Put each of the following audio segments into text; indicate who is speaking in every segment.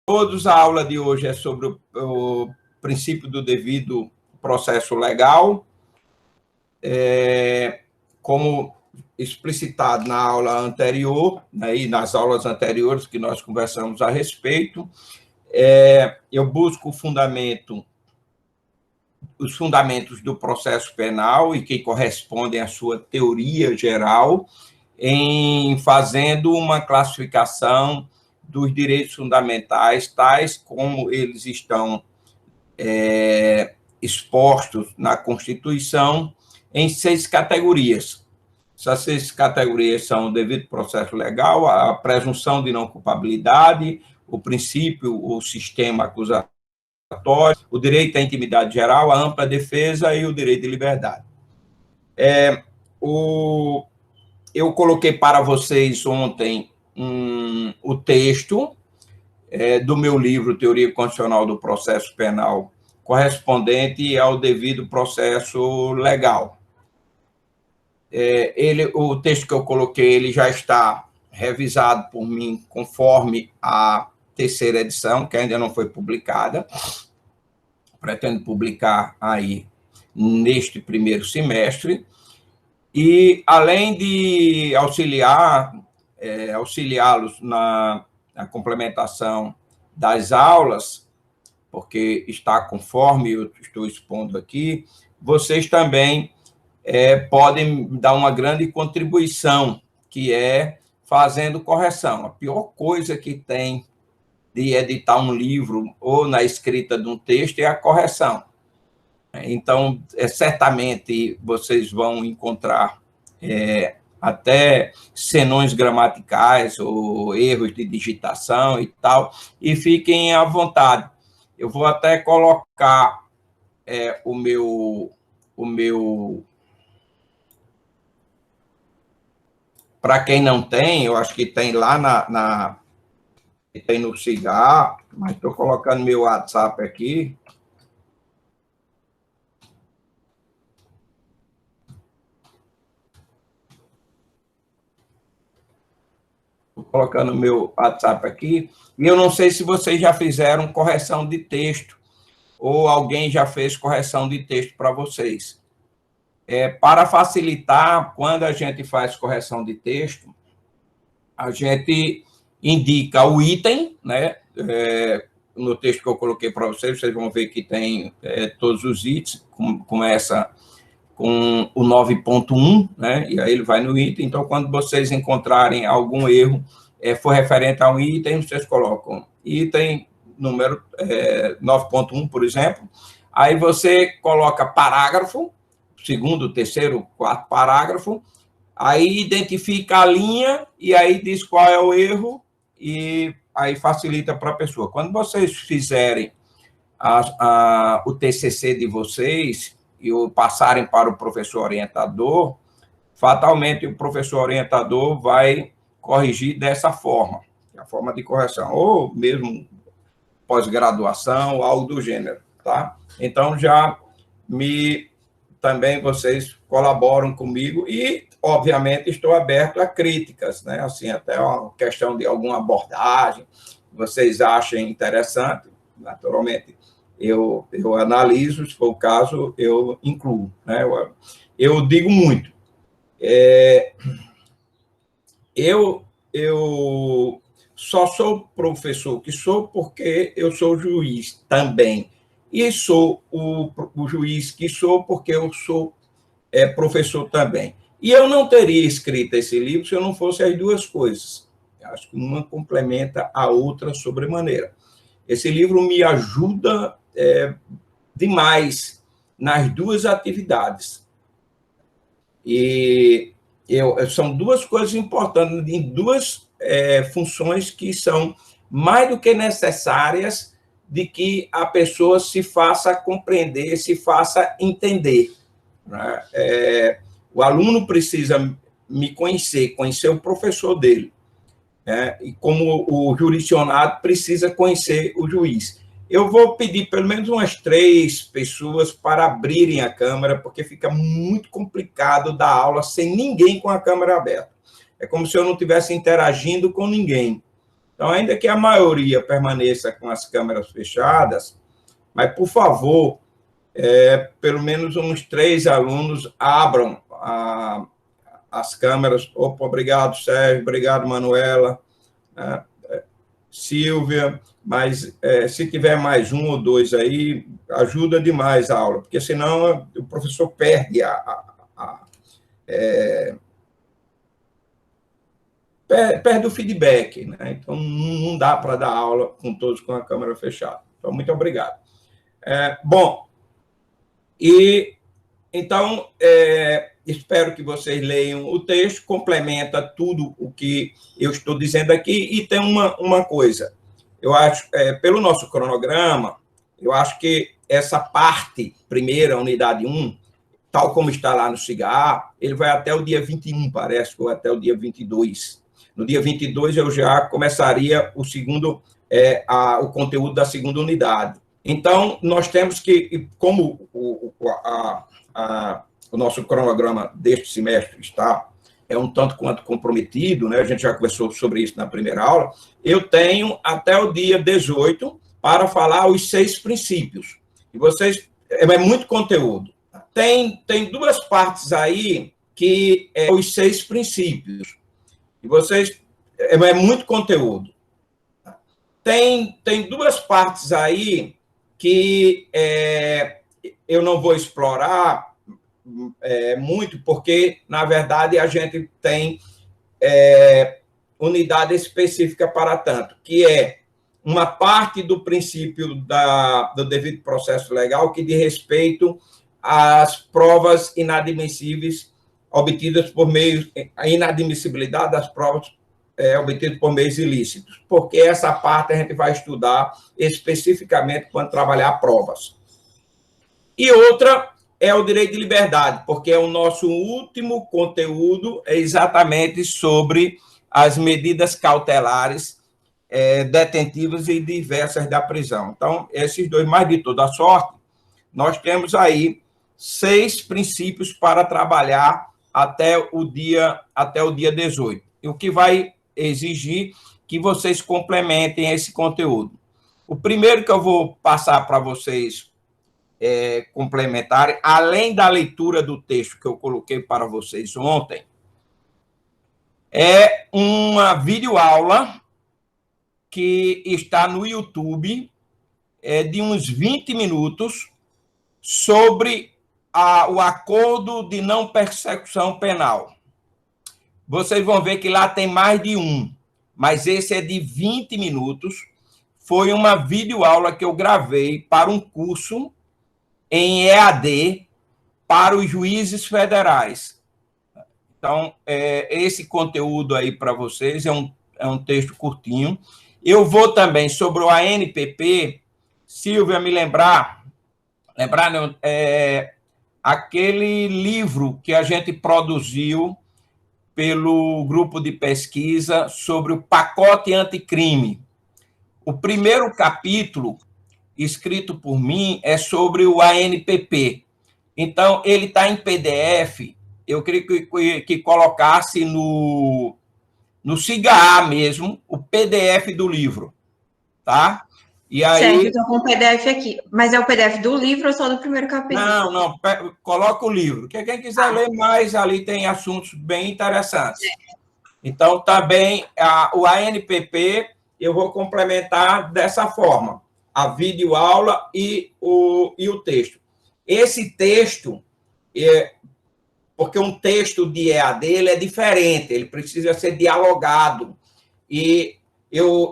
Speaker 1: Todos, a aula de hoje é sobre o princípio do devido processo legal. Como explicitado na aula anterior, né, e nas aulas anteriores que nós conversamos a respeito, eu busco os fundamentos do processo penal e que correspondem à sua teoria geral, em fazendo uma classificação dos direitos fundamentais, tais como eles estão expostos na Constituição, em 6 categorias. Essas 6 categorias são o devido processo legal, a presunção de não culpabilidade, o princípio, o sistema acusatório, o direito à intimidade geral, a ampla defesa e o direito de liberdade. Eu coloquei para vocês ontem o texto do meu livro Teoria Constitucional do Processo Penal, correspondente ao devido processo legal. O texto que eu coloquei, ele já está revisado por mim conforme a 3ª edição, que ainda não foi publicada. Pretendo publicar aí neste primeiro semestre. E, além de auxiliá-los na complementação das aulas, porque está conforme eu estou expondo aqui, vocês também podem dar uma grande contribuição, que é fazendo correção. A pior coisa que tem de editar um livro ou na escrita de um texto é a correção. Então, certamente vocês vão encontrar até senões gramaticais ou erros de digitação e tal, e fiquem à vontade. Eu vou até colocar o meu para quem não tem, eu acho que tem lá tem no Cigar, mas estou colocando meu WhatsApp aqui. Estou colocando o meu WhatsApp aqui, e eu não sei se vocês já fizeram correção de texto, ou alguém já fez correção de texto para vocês. Para facilitar, quando a gente faz correção de texto, a gente indica o item, né? No texto que eu coloquei para vocês vão ver que tem todos os itens, começa com o 9.1, né? E aí ele vai no item. Então, quando vocês encontrarem algum erro, for referente a um item, vocês colocam item número 9.1, por exemplo. Aí você coloca parágrafo, segundo, terceiro, quarto parágrafo, aí identifica a linha e aí diz qual é o erro e aí facilita para a pessoa. Quando vocês fizerem o TCC de vocês e o passarem para o professor orientador, fatalmente o professor orientador vai corrigir dessa forma, a forma de correção, ou mesmo pós-graduação, algo do gênero, tá? Então, também vocês colaboram comigo e, obviamente, estou aberto a críticas, né? Assim, até uma questão de alguma abordagem, vocês achem interessante, naturalmente, eu analiso, se for o caso, eu incluo, né? Eu digo muito. Eu só sou professor que sou porque eu sou juiz também. E sou o juiz que sou porque eu sou professor também. E eu não teria escrito esse livro se eu não fosse as duas coisas. Eu acho que uma complementa a outra sobremaneira. Esse livro me ajuda demais nas duas atividades. E são duas coisas importantes, em duas funções que são mais do que necessárias de que a pessoa se faça compreender, se faça entender. Né? O aluno precisa me conhecer o professor dele, né? E como o jurisdicionado precisa conhecer o juiz. Eu vou pedir pelo menos umas 3 pessoas para abrirem a câmera, porque fica muito complicado dar aula sem ninguém com a câmera aberta. É como se eu não estivesse interagindo com ninguém. Então, ainda que a maioria permaneça com as câmeras fechadas, mas, por favor, pelo menos uns 3 alunos abram as câmeras. Opa, obrigado, Sérgio, obrigado, Manuela, Silvia, mas se tiver mais 1 ou 2 aí, ajuda demais a aula, porque senão o professor perde perde o feedback, né? Então, não dá para dar aula com todos com a câmera fechada. Então, muito obrigado. Bom, então, espero que vocês leiam o texto, complementa tudo o que eu estou dizendo aqui, e tem uma coisa, eu acho, pelo nosso cronograma, eu acho que essa parte, primeira, unidade 1, tal como está lá no SIGA, ele vai até o dia 21, parece, ou até o dia 22. No dia 22, eu já começaria o conteúdo da segunda unidade. Então, nós temos que, como o nosso cronograma deste semestre está um tanto quanto comprometido, né? A gente já conversou sobre isso na primeira aula, eu tenho até o dia 18 para falar os 6 princípios. E vocês, é muito conteúdo. Tem 2 partes aí que os 6 princípios. E vocês, é muito conteúdo. Tem 2 partes aí que eu não vou explorar muito, porque, na verdade, a gente tem unidade específica para tanto, que é uma parte do princípio do devido processo legal que diz respeito às provas inadmissíveis obtidas por meio... a inadmissibilidade das provas obtidas por meios ilícitos, porque essa parte a gente vai estudar especificamente quando trabalhar provas. E outra é o direito de liberdade, porque é o nosso último conteúdo, exatamente sobre as medidas cautelares detentivas e diversas da prisão. Então, esses 2, mais de toda a sorte, nós temos aí 6 princípios para trabalhar até o dia 18, o que vai exigir que vocês complementem esse conteúdo. O primeiro que eu vou passar para vocês complementarem, além da leitura do texto que eu coloquei para vocês ontem, é uma videoaula que está no YouTube, de uns 20 minutos, sobre o acordo de não persecução penal. Vocês vão ver que lá tem mais de um, mas esse é de 20 minutos. Foi uma videoaula que eu gravei para um curso em EAD para os juízes federais. Então, esse conteúdo aí para vocês é um texto curtinho. Eu vou também sobre o ANPP, Silvia, me lembrar não, aquele livro que a gente produziu pelo grupo de pesquisa sobre o pacote anticrime. O primeiro capítulo, escrito por mim, é sobre o ANPP. Então, ele está em PDF, eu queria que colocasse no SIGA mesmo, o PDF do livro, tá? E aí...
Speaker 2: Certo, eu estou com o PDF aqui. Mas é o PDF do livro ou só do primeiro capítulo?
Speaker 1: Não, coloca o livro, que quem quiser ler mais, ali tem assuntos bem interessantes. Então, também, o ANPP, eu vou complementar dessa forma, a videoaula e o texto. Esse texto, porque um texto de EAD ele é diferente, ele precisa ser dialogado, e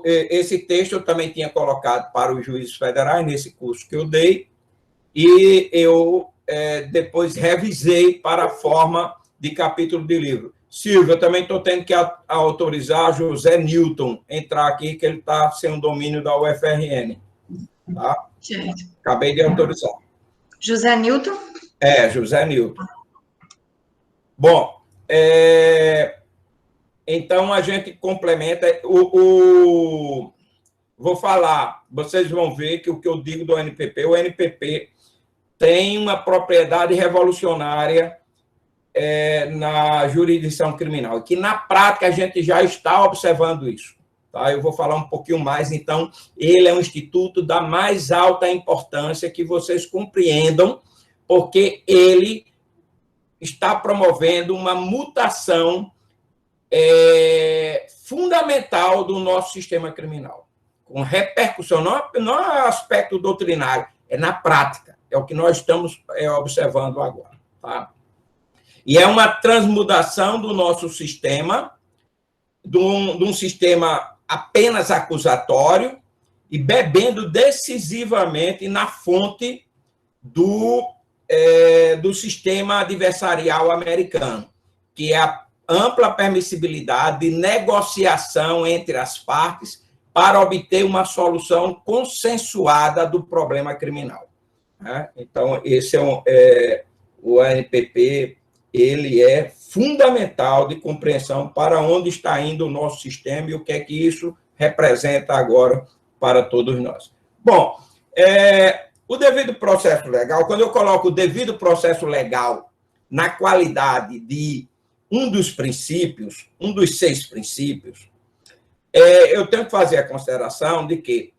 Speaker 1: esse texto eu também tinha colocado para os juízes federais, nesse curso que eu dei, e eu depois revisei para a forma de capítulo de livro. Silvia, eu também estou tendo que autorizar José Newton entrar aqui, que ele está sem o domínio da UFRN. Tá?
Speaker 2: Certo.
Speaker 1: Acabei de autorizar.
Speaker 2: José Newton?
Speaker 1: José Newton. Bom, então a gente complementa. Vou falar, vocês vão ver que o que eu digo do NPP, o NPP tem uma propriedade revolucionária na jurisdição criminal, que na prática a gente já está observando isso. Tá? Eu vou falar um pouquinho mais. Então, ele é um instituto da mais alta importância, que vocês compreendam, porque ele está promovendo uma mutação fundamental do nosso sistema criminal, com repercussão, não é aspecto doutrinário, é na prática, é o que nós estamos observando agora. Tá? E é uma transmutação do nosso sistema, de um sistema apenas acusatório, e bebendo decisivamente na fonte do sistema adversarial americano, que é a ampla permissibilidade de negociação entre as partes para obter uma solução consensuada do problema criminal. Então, esse o ANPP, ele é fundamental de compreensão para onde está indo o nosso sistema e o que é que isso representa agora para todos nós. Bom, o devido processo legal, quando eu coloco o devido processo legal na qualidade de um dos princípios, um dos 6 princípios, eu tenho que fazer a consideração de que,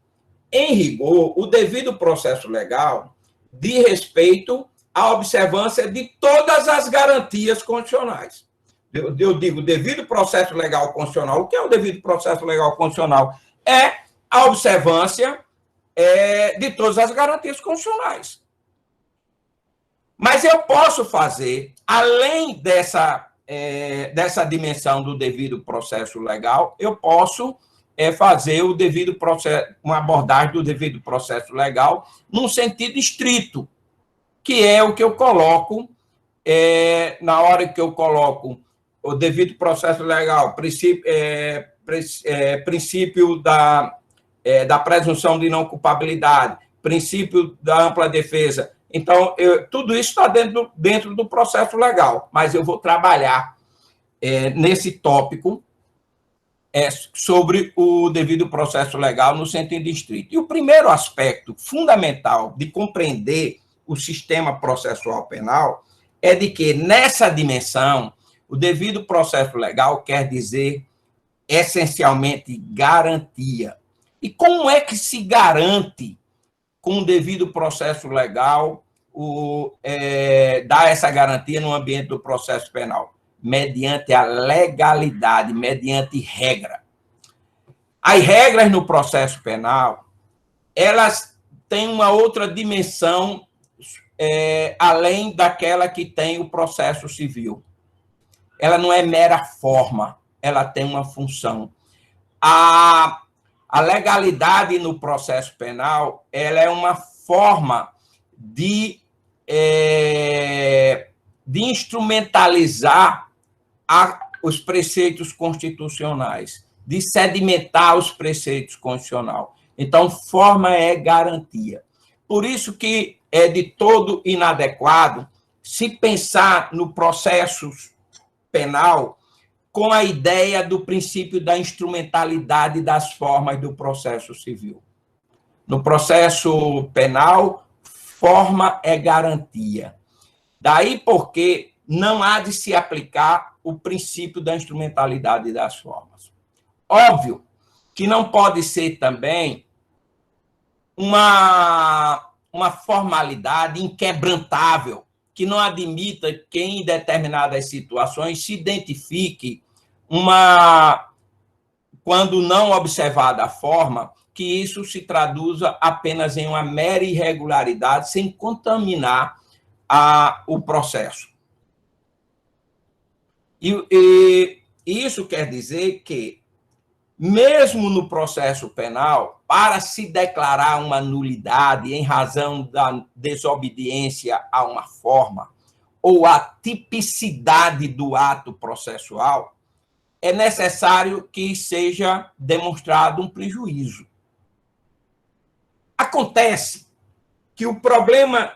Speaker 1: em rigor, o devido processo legal diz respeito à observância de todas as garantias constitucionais. Eu digo devido processo legal constitucional. O que é o devido processo legal constitucional? É a observância de todas as garantias constitucionais. Mas eu posso fazer, além dessa dimensão do devido processo legal, eu posso fazer o devido processo, uma abordagem do devido processo legal num sentido estrito, que é o que eu coloco na hora que eu coloco o devido processo legal, princípio da presunção de não culpabilidade, princípio da ampla defesa. Então, tudo isso está dentro do processo legal, mas eu vou trabalhar nesse tópico sobre o devido processo legal no sentido estrito. E o primeiro aspecto fundamental de compreender o sistema processual penal é de que, nessa dimensão, o devido processo legal quer dizer, essencialmente, garantia. E como é que se garante, com o devido processo legal, dar essa garantia no ambiente do processo penal? Mediante a legalidade, mediante regra. As regras no processo penal, elas têm uma outra dimensão além daquela que tem o processo civil. Ela não é mera forma, ela tem uma função. A legalidade no processo penal, ela é uma forma de instrumentalizar os preceitos constitucionais, de sedimentar os preceitos constitucionais. Então, forma é garantia. Por isso que é de todo inadequado se pensar no processo penal com a ideia do princípio da instrumentalidade das formas do processo civil. No processo penal, forma é garantia. Daí porque não há de se aplicar o princípio da instrumentalidade das formas. Óbvio que não pode ser também uma formalidade inquebrantável, que não admita que, em determinadas situações, se identifique quando não observada a forma, que isso se traduza apenas em uma mera irregularidade, sem contaminar o processo. E isso quer dizer que, mesmo no processo penal, para se declarar uma nulidade em razão da desobediência a uma forma ou a tipicidade do ato processual, é necessário que seja demonstrado um prejuízo. Acontece que o problema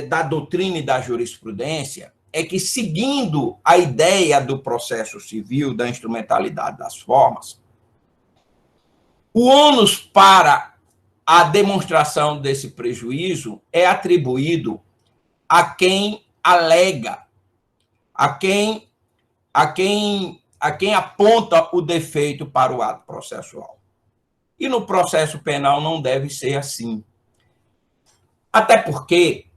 Speaker 1: da doutrina e da jurisprudência é que, seguindo a ideia do processo civil, da instrumentalidade das formas, o ônus para a demonstração desse prejuízo é atribuído a quem alega, a quem a quem aponta o defeito para o ato processual. E no processo penal não deve ser assim. Até porque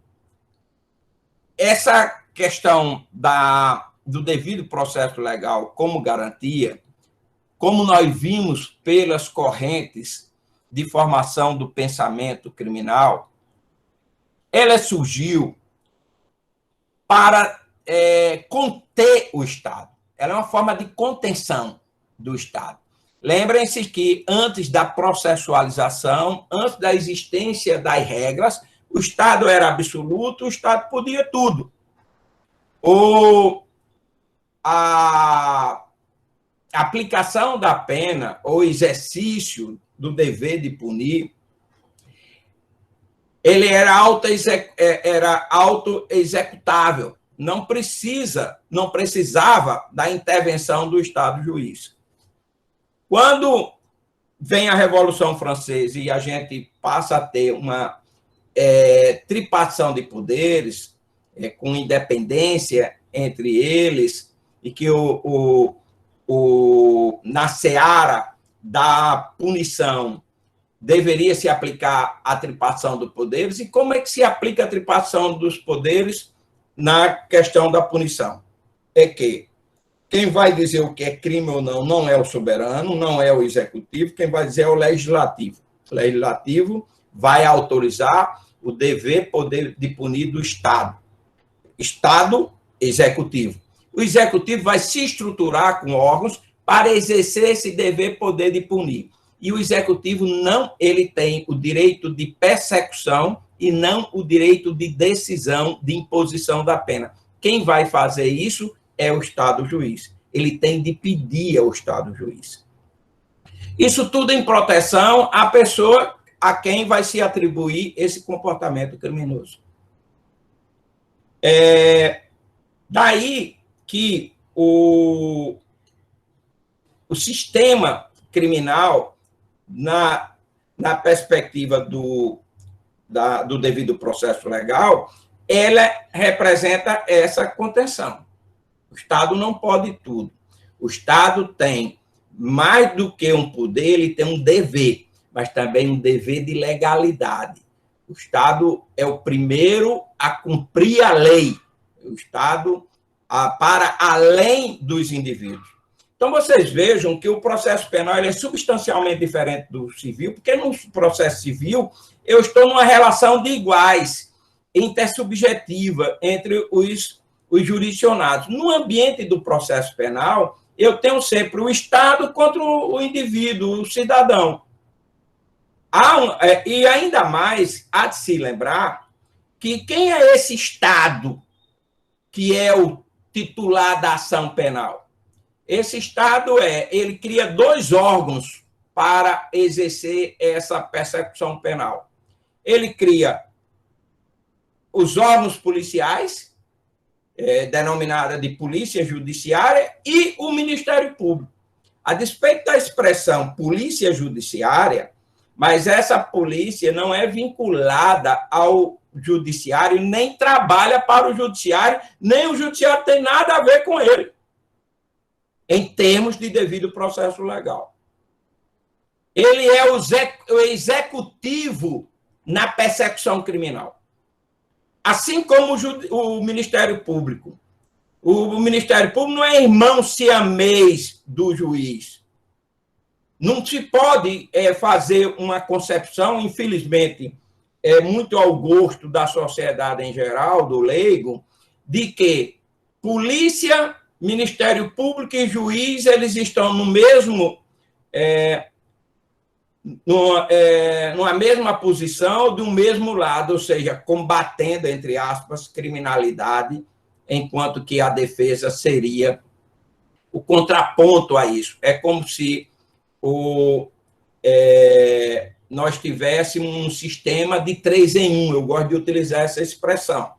Speaker 1: essa questão do devido processo legal como garantia, como nós vimos pelas correntes de formação do pensamento criminal, ela surgiu para conter o Estado. Ela é uma forma de contenção do Estado. Lembrem-se que antes da processualização, antes da existência das regras, o Estado era absoluto, o Estado podia tudo. A aplicação da pena, ou exercício do dever de punir, ele era auto-executável. Não precisava da intervenção do Estado juiz. Quando vem a Revolução Francesa e a gente passa a ter uma tripartição de poderes, com independência entre eles, e que na seara da punição deveria se aplicar a tripartição dos poderes, e como é que se aplica a tripartição dos poderes na questão da punição? É que quem vai dizer o que é crime ou não é o soberano, não é o executivo, quem vai dizer é o legislativo. O legislativo vai autorizar o poder de punir do Estado. Estado, executivo. O executivo vai se estruturar com órgãos para exercer esse poder de punir. E o executivo ele tem o direito de persecução e não o direito de decisão, de imposição da pena. Quem vai fazer isso é o Estado juiz. Ele tem de pedir ao Estado juiz. Isso tudo em proteção à pessoa a quem vai se atribuir esse comportamento criminoso. Daí que o sistema criminal, na perspectiva do devido processo legal, ela representa essa contenção. O Estado não pode tudo. O Estado tem, mais do que um poder, ele tem um dever, mas também um dever de legalidade. O Estado é o primeiro a cumprir a lei. O Estado para além dos indivíduos. Então, vocês vejam que o processo penal ele é substancialmente diferente do civil, porque no processo civil eu estou numa relação de iguais, intersubjetiva, entre os jurisdicionados. No ambiente do processo penal, eu tenho sempre o Estado contra o indivíduo, o cidadão. E ainda mais, há de se lembrar que quem é esse Estado que é o titular da ação penal? Esse Estado ele cria dois órgãos para exercer essa persecução penal. Ele cria os órgãos policiais, denominada de Polícia Judiciária, e o Ministério Público. A despeito da expressão Polícia Judiciária, mas essa polícia não é vinculada ao judiciário, nem trabalha para o judiciário, nem o judiciário tem nada a ver com ele, em termos de devido processo legal. Ele é o executivo na persecução criminal. Assim como o Ministério Público. O Ministério Público não é irmão siamês do juiz. Não se pode fazer uma concepção, infelizmente, muito ao gosto da sociedade em geral, do leigo, de que polícia, Ministério Público e juiz, eles estão no mesmo, numa mesma posição, do mesmo lado, ou seja, combatendo, entre aspas, criminalidade, enquanto que a defesa seria o contraponto a isso. É como se nós tivéssemos um sistema de 3 em 1, eu gosto de utilizar essa expressão.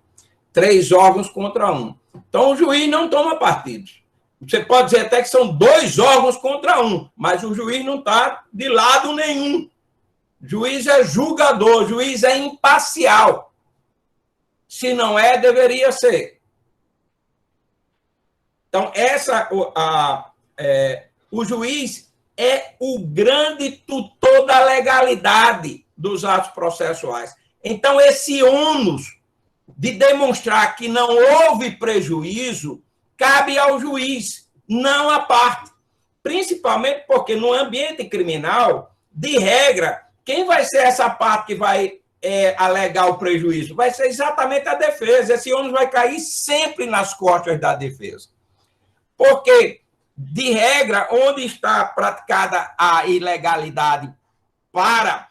Speaker 1: 3 órgãos contra 1. Então, o juiz não toma partido. Você pode dizer até que são 2 órgãos contra 1, mas o juiz não está de lado nenhum. O juiz é julgador, o juiz é imparcial. Se não deveria ser. Então, o juiz é o grande tutor da legalidade dos atos processuais. Então, esse ônus de demonstrar que não houve prejuízo cabe ao juiz, não à parte. Principalmente porque no ambiente criminal, de regra, quem vai ser essa parte que vai alegar o prejuízo? Vai ser exatamente a defesa. Esse ônus vai cair sempre nas costas da defesa. Porque, de regra, onde está praticada a ilegalidade para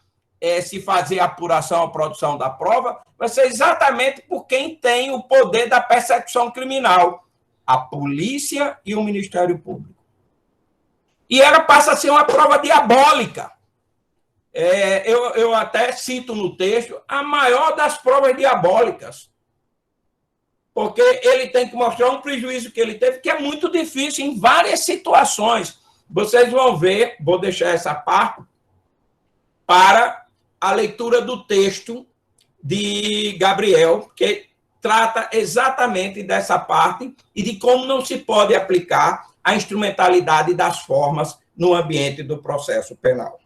Speaker 1: se fazer a apuração ou produção da prova, vai ser exatamente por quem tem o poder da persecução criminal, a polícia e o Ministério Público. E ela passa a ser uma prova diabólica. Eu até cito no texto a maior das provas diabólicas, porque ele tem que mostrar um prejuízo que ele teve, que é muito difícil em várias situações. Vocês vão ver, vou deixar essa parte para a leitura do texto de Gabriel, que trata exatamente dessa parte e de como não se pode aplicar a instrumentalidade das formas no ambiente do processo penal.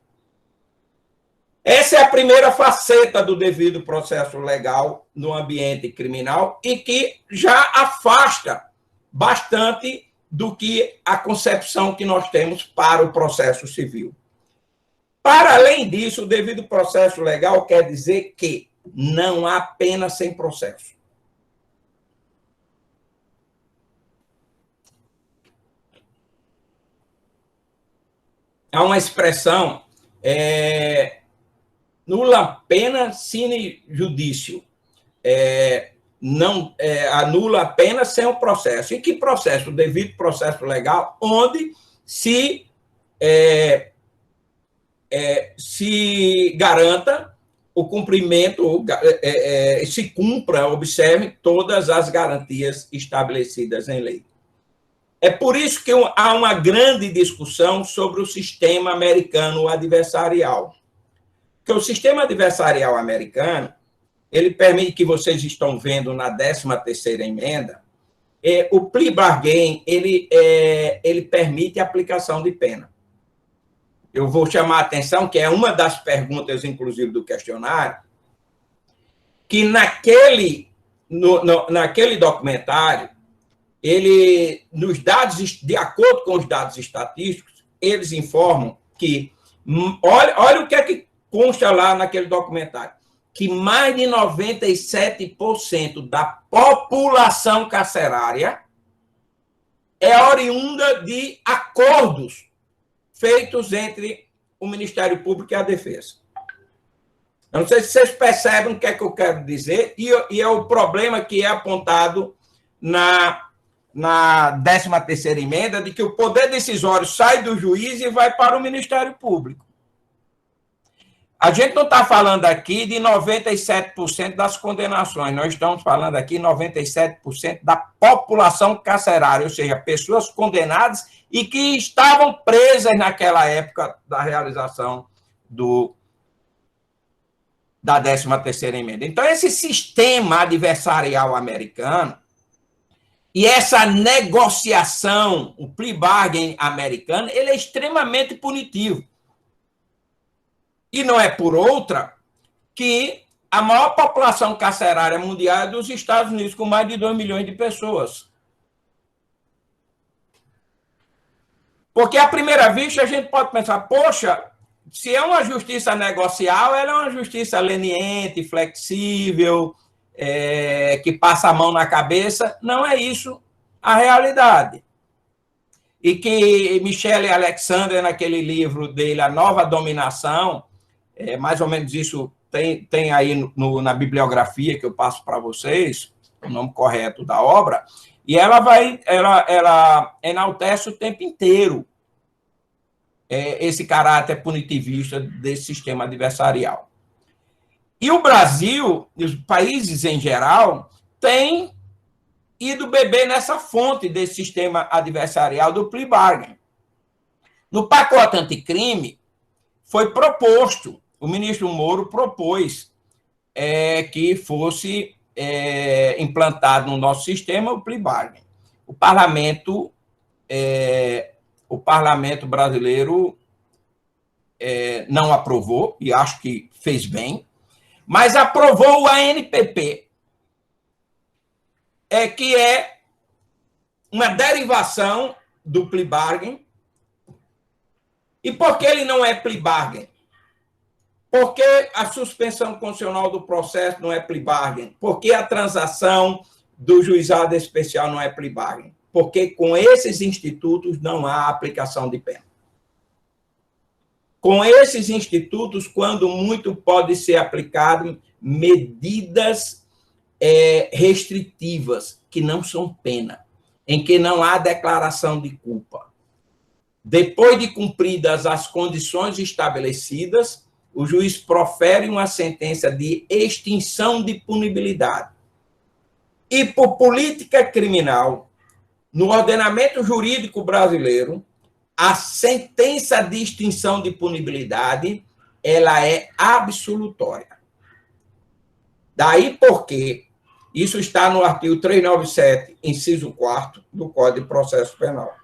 Speaker 1: Essa é a primeira faceta do devido processo legal no ambiente criminal e que já afasta bastante do que a concepção que nós temos para o processo civil. Para além disso, o devido processo legal quer dizer que não há pena sem processo. Há uma expressão, nulla pena sine judicio, não anula a pena sem o processo. E que processo? O devido processo legal, onde se garanta o cumprimento, se cumpra, observe todas as garantias estabelecidas em lei. É por isso que há uma grande discussão sobre o sistema americano adversarial. Porque o sistema adversarial americano, ele permite, que vocês estão vendo na 13ª emenda, o plea bargain, ele permite a aplicação de pena. Eu vou chamar a atenção, que é uma das perguntas, inclusive, do questionário, que naquele documentário, nos dados, de acordo com os dados estatísticos, eles informam que, olha o que é que consta lá naquele documentário, que mais de 97% da população carcerária é oriunda de acordos feitos entre o Ministério Público e a Defesa. Eu não sei se vocês percebem o que é que eu quero dizer, e é o problema que é apontado na 13ª emenda, de que o poder decisório sai do juiz e vai para o Ministério Público. A gente não está falando aqui de 97% das condenações, nós estamos falando aqui de 97% da população carcerária, ou seja, pessoas condenadas e que estavam presas naquela época da realização da 13ª emenda. Então, esse sistema adversarial americano e essa negociação, o plea bargain americano, ele é extremamente punitivo. E não é por outra que a maior população carcerária mundial é dos Estados Unidos, com mais de 2 milhões de pessoas. Porque, à primeira vista, a gente pode pensar, poxa, se é uma justiça negocial, ela é uma justiça leniente, flexível, que passa a mão na cabeça. Não é isso a realidade. E que Michele Alexander, naquele livro dele, A Nova Dominação, mais ou menos isso tem aí na bibliografia que eu passo para vocês, o nome correto da obra, e ela enaltece o tempo inteiro esse caráter punitivista desse sistema adversarial. E o Brasil, e os países em geral, têm ido beber nessa fonte desse sistema adversarial do plea bargain. No pacote anticrime, foi proposto, o ministro Moro propôs que fosse implantado no nosso sistema o plea bargain. O parlamento o parlamento brasileiro não aprovou, e acho que fez bem, mas aprovou o ANPP, que é uma derivação do plea bargain. E por que ele não é plea bargain? Porque a suspensão constitucional do processo não é plea bargain? Porque a transação do juizado especial não é plea bargain? Porque com esses institutos não há aplicação de pena. Com esses institutos, quando muito, pode ser aplicado medidas restritivas, que não são pena, em que não há declaração de culpa. Depois de cumpridas as condições estabelecidas, o juiz profere uma sentença de extinção de punibilidade. E por política criminal, no ordenamento jurídico brasileiro, a sentença de extinção de punibilidade, ela é absolutória. Daí porque isso está no artigo 397, inciso 4º do Código de Processo Penal.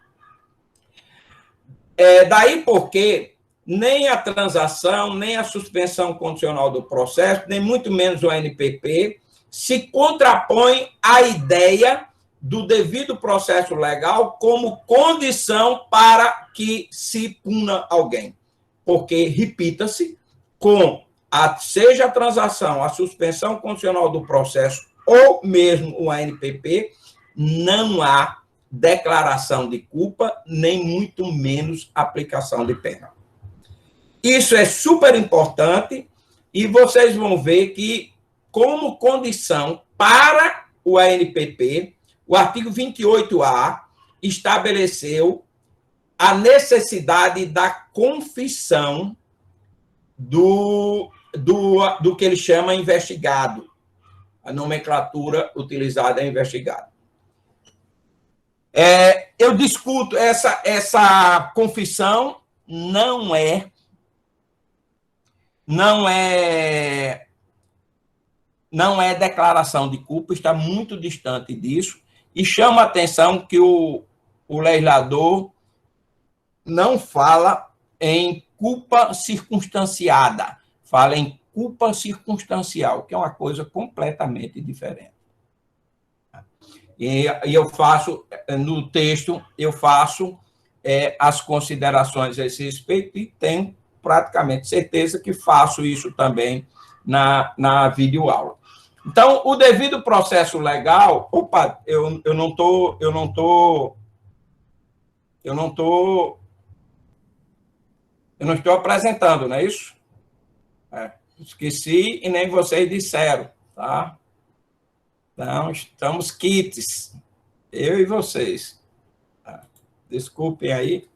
Speaker 1: Daí porque nem a transação, nem a suspensão condicional do processo, nem muito menos o ANPP, se contrapõe à ideia do devido processo legal como condição para que se puna alguém. Porque, repita-se, seja a transação, a suspensão condicional do processo ou mesmo o ANPP, não há declaração de culpa, nem muito menos aplicação de pena. Isso é super importante e vocês vão ver que, como condição para o ANPP, o artigo 28A estabeleceu a necessidade da confissão do que ele chama investigado. A nomenclatura utilizada é investigado. Eu discuto essa confissão, não é declaração de culpa, está muito distante disso, e chama a atenção que o legislador não fala em culpa circunstanciada, fala em culpa circunstancial, que é uma coisa completamente diferente. E eu faço, no texto, as considerações a esse respeito e tenho praticamente certeza que faço isso também na videoaula. Então, o devido processo legal, eu não estou apresentando, não é isso? Esqueci e nem vocês disseram, tá? Então, estamos quites, eu e vocês. Desculpem aí.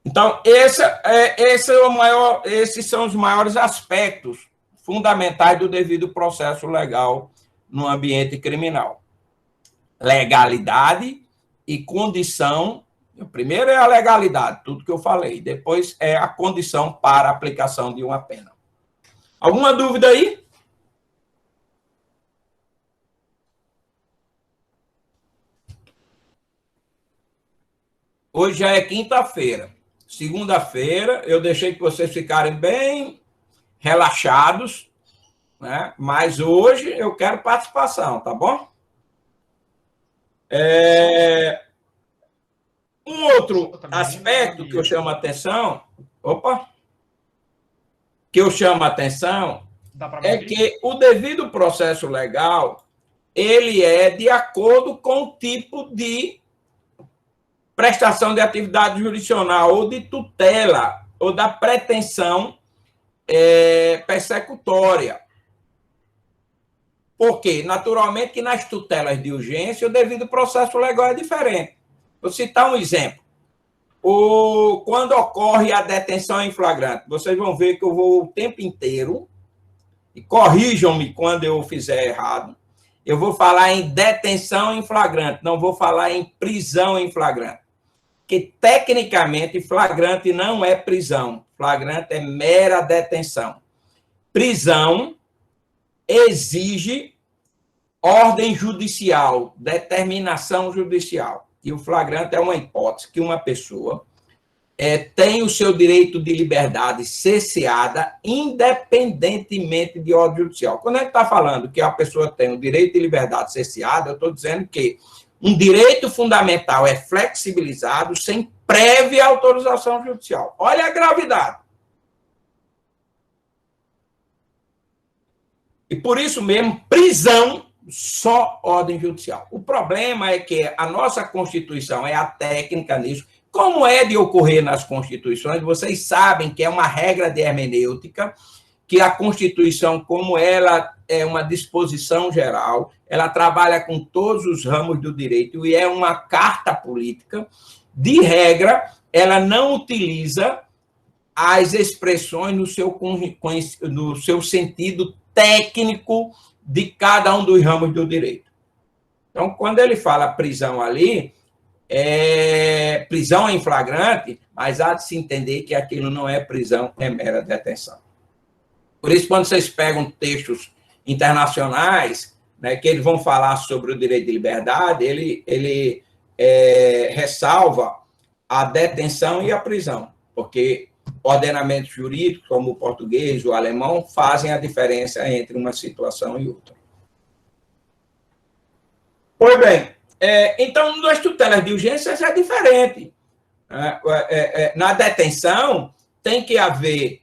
Speaker 1: Então, esses são os maiores aspectos fundamentais do devido processo legal no ambiente criminal. Legalidade e condição. O primeiro é a legalidade, tudo que eu falei. Depois é a condição para a aplicação de uma pena. Alguma dúvida aí? Hoje já é quinta-feira. Segunda-feira, eu deixei que vocês ficarem bem relaxados, né? Mas hoje eu quero participação, tá bom? Um outro aspecto que eu chamo a atenção, é que o devido processo legal, ele é de acordo com o tipo de prestação de atividade jurisdicional ou de tutela ou da pretensão persecutória. Porque, naturalmente, que nas tutelas de urgência o devido processo legal é diferente. Vou citar um exemplo. Quando ocorre a detenção em flagrante, vocês vão ver que eu vou o tempo inteiro, e corrijam-me quando eu fizer errado, eu vou falar em detenção em flagrante, não vou falar em prisão em flagrante. Porque, tecnicamente, flagrante não é prisão. Flagrante é mera detenção. Prisão exige ordem judicial, determinação judicial. E o flagrante é uma hipótese que uma pessoa tem o seu direito de liberdade cerceada independentemente de ordem judicial. Quando a gente está falando que a pessoa tem o direito de liberdade cerceada, eu estou dizendo que um direito fundamental é flexibilizado sem prévia autorização judicial. Olha a gravidade. E por isso mesmo, prisão, só ordem judicial. O problema é que a nossa Constituição é a técnica nisso. Como é de ocorrer nas Constituições, vocês sabem que é uma regra de hermenêutica, que a Constituição, como ela é uma disposição geral, ela trabalha com todos os ramos do direito e é uma carta política. De regra, ela não utiliza as expressões no seu sentido técnico de cada um dos ramos do direito. Então, quando ele fala prisão ali, prisão em flagrante, mas há de se entender que aquilo não é prisão, é mera detenção. Por isso, quando vocês pegam textos internacionais, né, que eles vão falar sobre o direito de liberdade, ele ressalva a detenção e a prisão, porque ordenamentos jurídicos, como o português, o alemão, fazem a diferença entre uma situação e outra. Pois bem, então, nas tutelas de urgências é diferente. Na detenção, tem que haver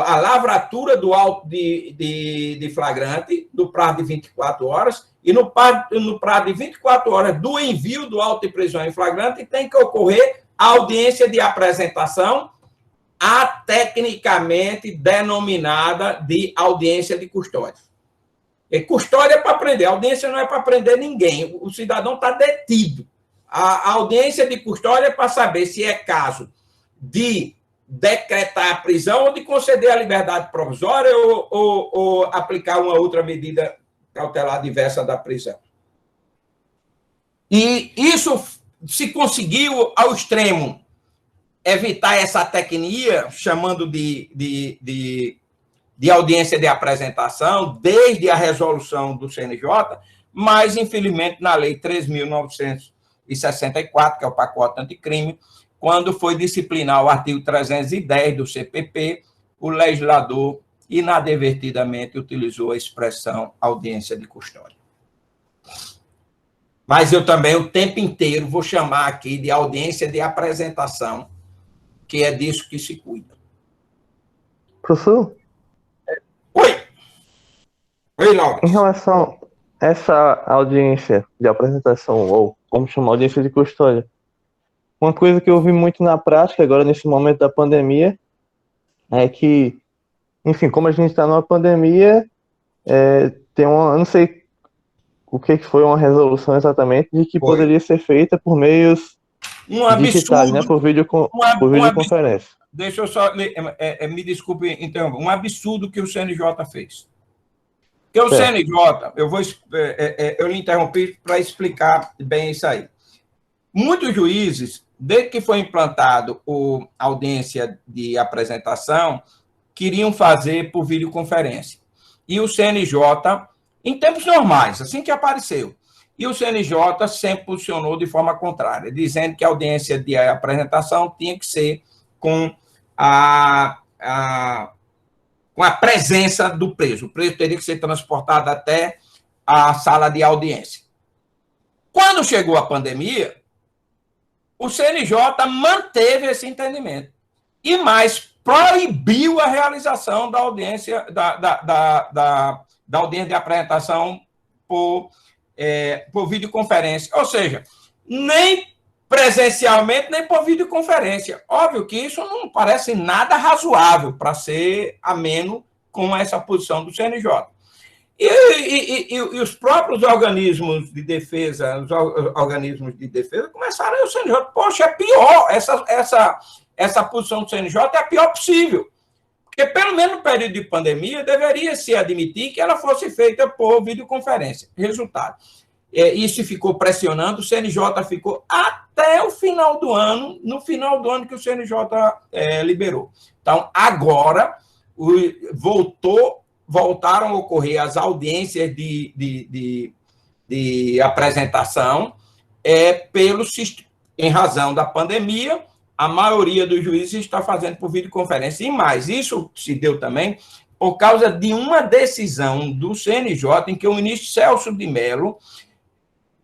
Speaker 1: a lavratura do auto de flagrante, do prazo de 24 horas, e no prazo de 24 horas do envio do auto de prisão em flagrante, tem que ocorrer a audiência de apresentação, tecnicamente denominada de audiência de custódia. Custódia é para prender, a audiência não é para prender ninguém, o cidadão está detido. A audiência de custódia é para saber se é caso de decretar a prisão ou de conceder a liberdade provisória ou aplicar uma outra medida cautelar diversa da prisão. E isso se conseguiu ao extremo evitar essa tecnia, chamando de audiência de apresentação, desde a resolução do CNJ, mas, infelizmente, na Lei 3.964, que é o pacote anticrime, quando foi disciplinar o artigo 310 do CPP, o legislador inadvertidamente utilizou a expressão audiência de custódia. Mas eu também, o tempo inteiro, vou chamar aqui de audiência de apresentação, que é disso que se cuida.
Speaker 3: Professor?
Speaker 1: Oi! Oi, Laura.
Speaker 3: Em relação a essa audiência de apresentação, ou como chamar audiência de custódia, uma coisa que eu vi muito na prática agora, nesse momento da pandemia, é que, enfim, como a gente está numa pandemia, tem uma, eu não sei o que foi uma resolução exatamente, de que poderia ser feita por meios digitais, né, por videoconferência.
Speaker 1: Deixa eu só, me desculpe interromper, um absurdo que o CNJ fez. Porque o CNJ, eu lhe interrompi para explicar bem isso aí. Muitos juízes, desde que foi implantado a audiência de apresentação, queriam fazer por videoconferência. E o CNJ, em tempos normais, assim que apareceu, e o CNJ sempre posicionou de forma contrária, dizendo que a audiência de apresentação tinha que ser com a presença do preso. O preso teria que ser transportado até a sala de audiência. Quando chegou a pandemia, o CNJ manteve esse entendimento e mais proibiu a realização da audiência da audiência de apresentação por videoconferência, ou seja, nem presencialmente, nem por videoconferência. Óbvio que isso não parece nada razoável para ser ameno com essa posição do CNJ. E os próprios organismos de defesa, começaram a o CNJ, poxa, é pior, essa posição do CNJ é a pior possível. Porque, pelo menos no período de pandemia, deveria se admitir que ela fosse feita por videoconferência. Resultado. Isso ficou pressionando, o CNJ ficou até o final do ano, no final do ano que o CNJ liberou. Então, agora, voltaram a ocorrer as audiências de de apresentação, em razão da pandemia, a maioria dos juízes está fazendo por videoconferência. E mais, isso se deu também por causa de uma decisão do CNJ em que o ministro Celso de Mello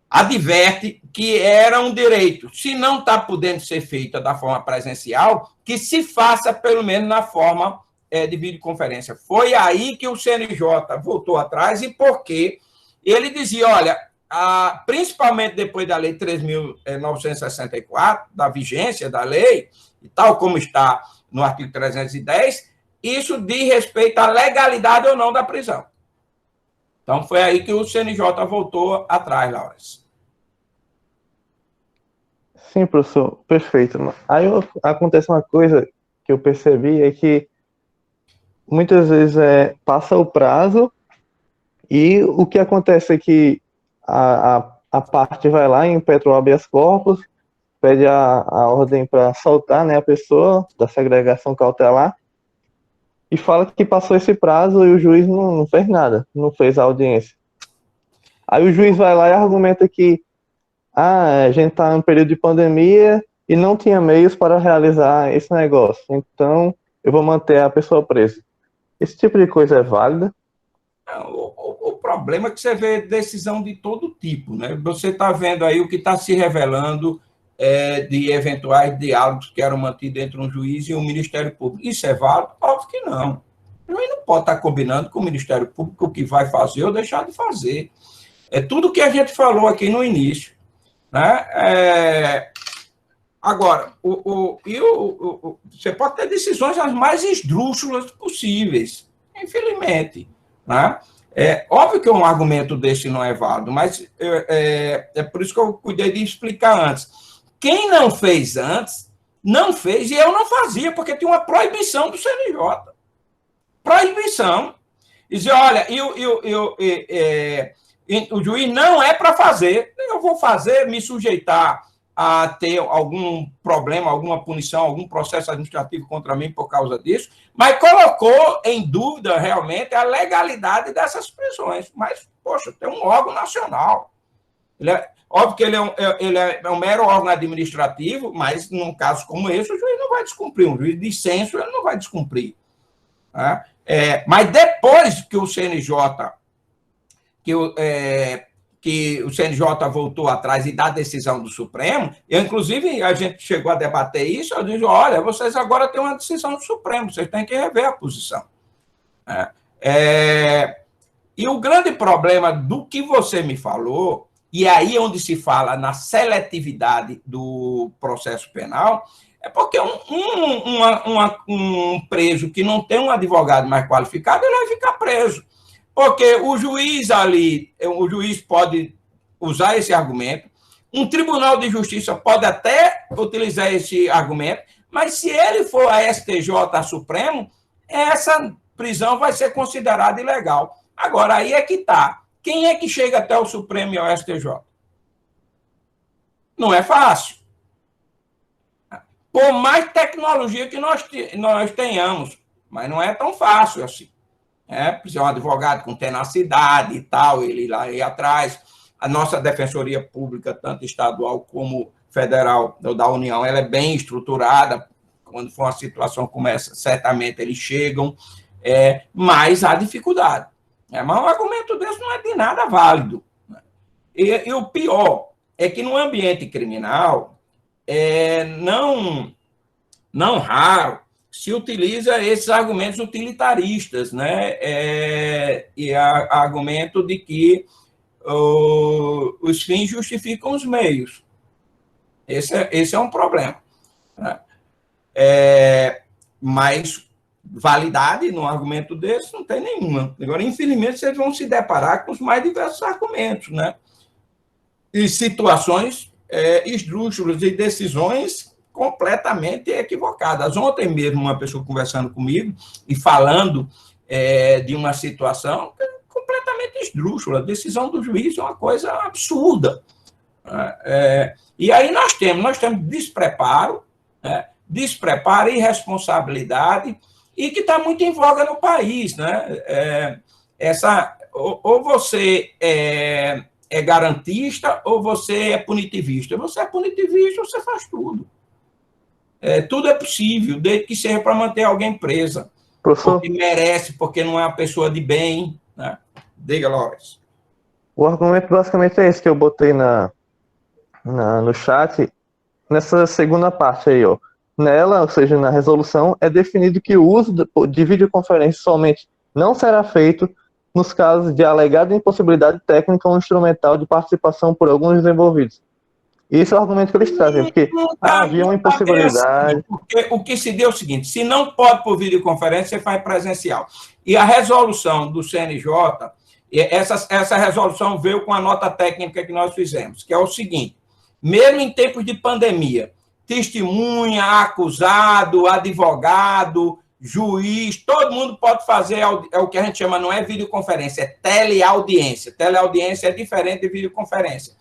Speaker 1: adverte que era um direito, se não está podendo ser feita da forma presencial, que se faça pelo menos na forma de videoconferência. Foi aí que o CNJ voltou atrás, e porque ele dizia, olha, principalmente depois da Lei 3.964, da vigência da lei, e tal como está no artigo 310, isso diz respeito à legalidade ou não da prisão. Então, foi aí que o CNJ voltou atrás, Laurence.
Speaker 3: Sim, professor, perfeito. Aí acontece uma coisa que eu percebi, é que muitas vezes passa o prazo e o que acontece é que a parte vai lá, impetra o habeas corpus, pede a ordem para soltar, né, a pessoa da segregação cautelar e fala que passou esse prazo e o juiz não fez nada, não fez a audiência. Aí o juiz vai lá e argumenta que a gente está em um período de pandemia e não tinha meios para realizar esse negócio, então eu vou manter a pessoa presa. Esse tipo de coisa é válida?
Speaker 1: O problema é que você vê decisão de todo tipo, né? Você está vendo aí o que está se revelando de eventuais diálogos que eram mantidos entre um juiz e um Ministério Público. Isso é válido? Óbvio que não. O juiz não pode estar combinando com o Ministério Público o que vai fazer ou deixar de fazer. É tudo o que a gente falou aqui no início, né? Agora, você pode ter decisões as mais esdrúxulas possíveis, infelizmente, né? Óbvio que um argumento desse não é válido, mas é por isso que eu cuidei de explicar antes. Quem não fez antes, não fez, e eu não fazia, porque tinha uma proibição do CNJ. Proibição. Dizer, olha, o juiz não é para fazer, eu vou fazer, me sujeitar a ter algum problema, alguma punição, algum processo administrativo contra mim por causa disso, mas colocou em dúvida realmente a legalidade dessas prisões. Mas, poxa, tem um órgão nacional. Óbvio que ele é um mero órgão administrativo, mas num caso como esse, o juiz não vai descumprir. Um juiz de censo, ele não vai descumprir. Tá? Mas depois que o CNJ que o CNJ voltou atrás e dá a decisão do Supremo, inclusive a gente chegou a debater isso, eu disse, olha, vocês agora têm uma decisão do Supremo, vocês têm que rever a posição. E o grande problema do que você me falou, e aí onde se fala na seletividade do processo penal, é porque um preso que não tem um advogado mais qualificado, ele vai ficar preso. Porque o juiz pode usar esse argumento, um tribunal de justiça pode até utilizar esse argumento, mas se ele for a STJ, a Supremo, essa prisão vai ser considerada ilegal. Agora, aí é que está. Quem é que chega até o Supremo e ao STJ? Não é fácil. Por mais tecnologia que nós tenhamos, mas não é tão fácil assim. Precisa de um advogado com tenacidade e tal, ele lá ir atrás. A nossa Defensoria Pública, tanto estadual como federal da União, ela é bem estruturada. Quando for uma situação como essa, certamente eles chegam, mas há dificuldade. Mas um argumento desse não é de nada válido. E o pior é que no ambiente criminal, não raro, se utiliza esses argumentos utilitaristas, né? E argumento de que os fins justificam os meios. Esse é um problema. Né? Mas validade num argumento desse não tem nenhuma. Agora, infelizmente, vocês vão se deparar com os mais diversos argumentos, né? E situações esdrúxulas e decisões completamente equivocadas. Ontem mesmo, uma pessoa conversando comigo e falando de uma situação completamente esdrúxula. A decisão do juiz é uma coisa absurda. E aí nós temos despreparo, né? Despreparo e irresponsabilidade, e que está muito em voga no país. Né? Ou você é garantista ou você é punitivista? Você é punitivista, você faz tudo. Tudo é possível, desde que seja para manter alguém presa.
Speaker 3: Professor,
Speaker 1: Porque merece, porque não é uma pessoa de bem. Né? Diga, Lawrence.
Speaker 3: o argumento basicamente é esse que eu botei no chat, nessa segunda parte aí, ó. Nela, ou seja, na resolução, é definido que o uso de videoconferência somente não será feito nos casos de alegada impossibilidade técnica ou instrumental de participação por alguns dos envolvidos. Esse é o argumento que eles trazem, porque havia uma impossibilidade.
Speaker 1: Assim, porque o que se deu é o seguinte, se não pode por videoconferência, você faz presencial. E a resolução do CNJ, essa resolução veio com a nota técnica que nós fizemos, que é o seguinte, mesmo em tempos de pandemia, testemunha, acusado, advogado, juiz, todo mundo pode fazer, é o que a gente chama, não é videoconferência, é teleaudiência. Teleaudiência é diferente de videoconferência.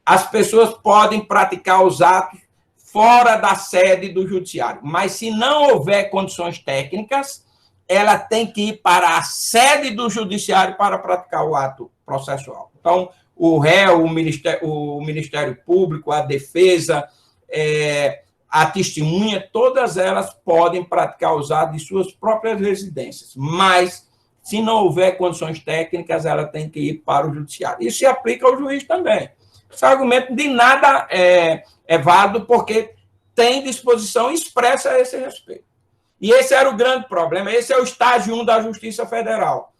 Speaker 1: As pessoas podem praticar os atos fora da sede do judiciário, mas se não houver condições técnicas, ela tem que ir para a sede do judiciário para praticar o ato processual. Então, o réu, o Ministério Público, a defesa, a testemunha, todas elas podem praticar os atos de suas próprias residências, mas, se não houver condições técnicas, ela tem que ir para o judiciário. Isso se aplica ao juiz também. Esse argumento de nada é válido, porque tem disposição expressa a esse respeito. E esse era o grande problema, esse é o estágio 1 da Justiça Federal.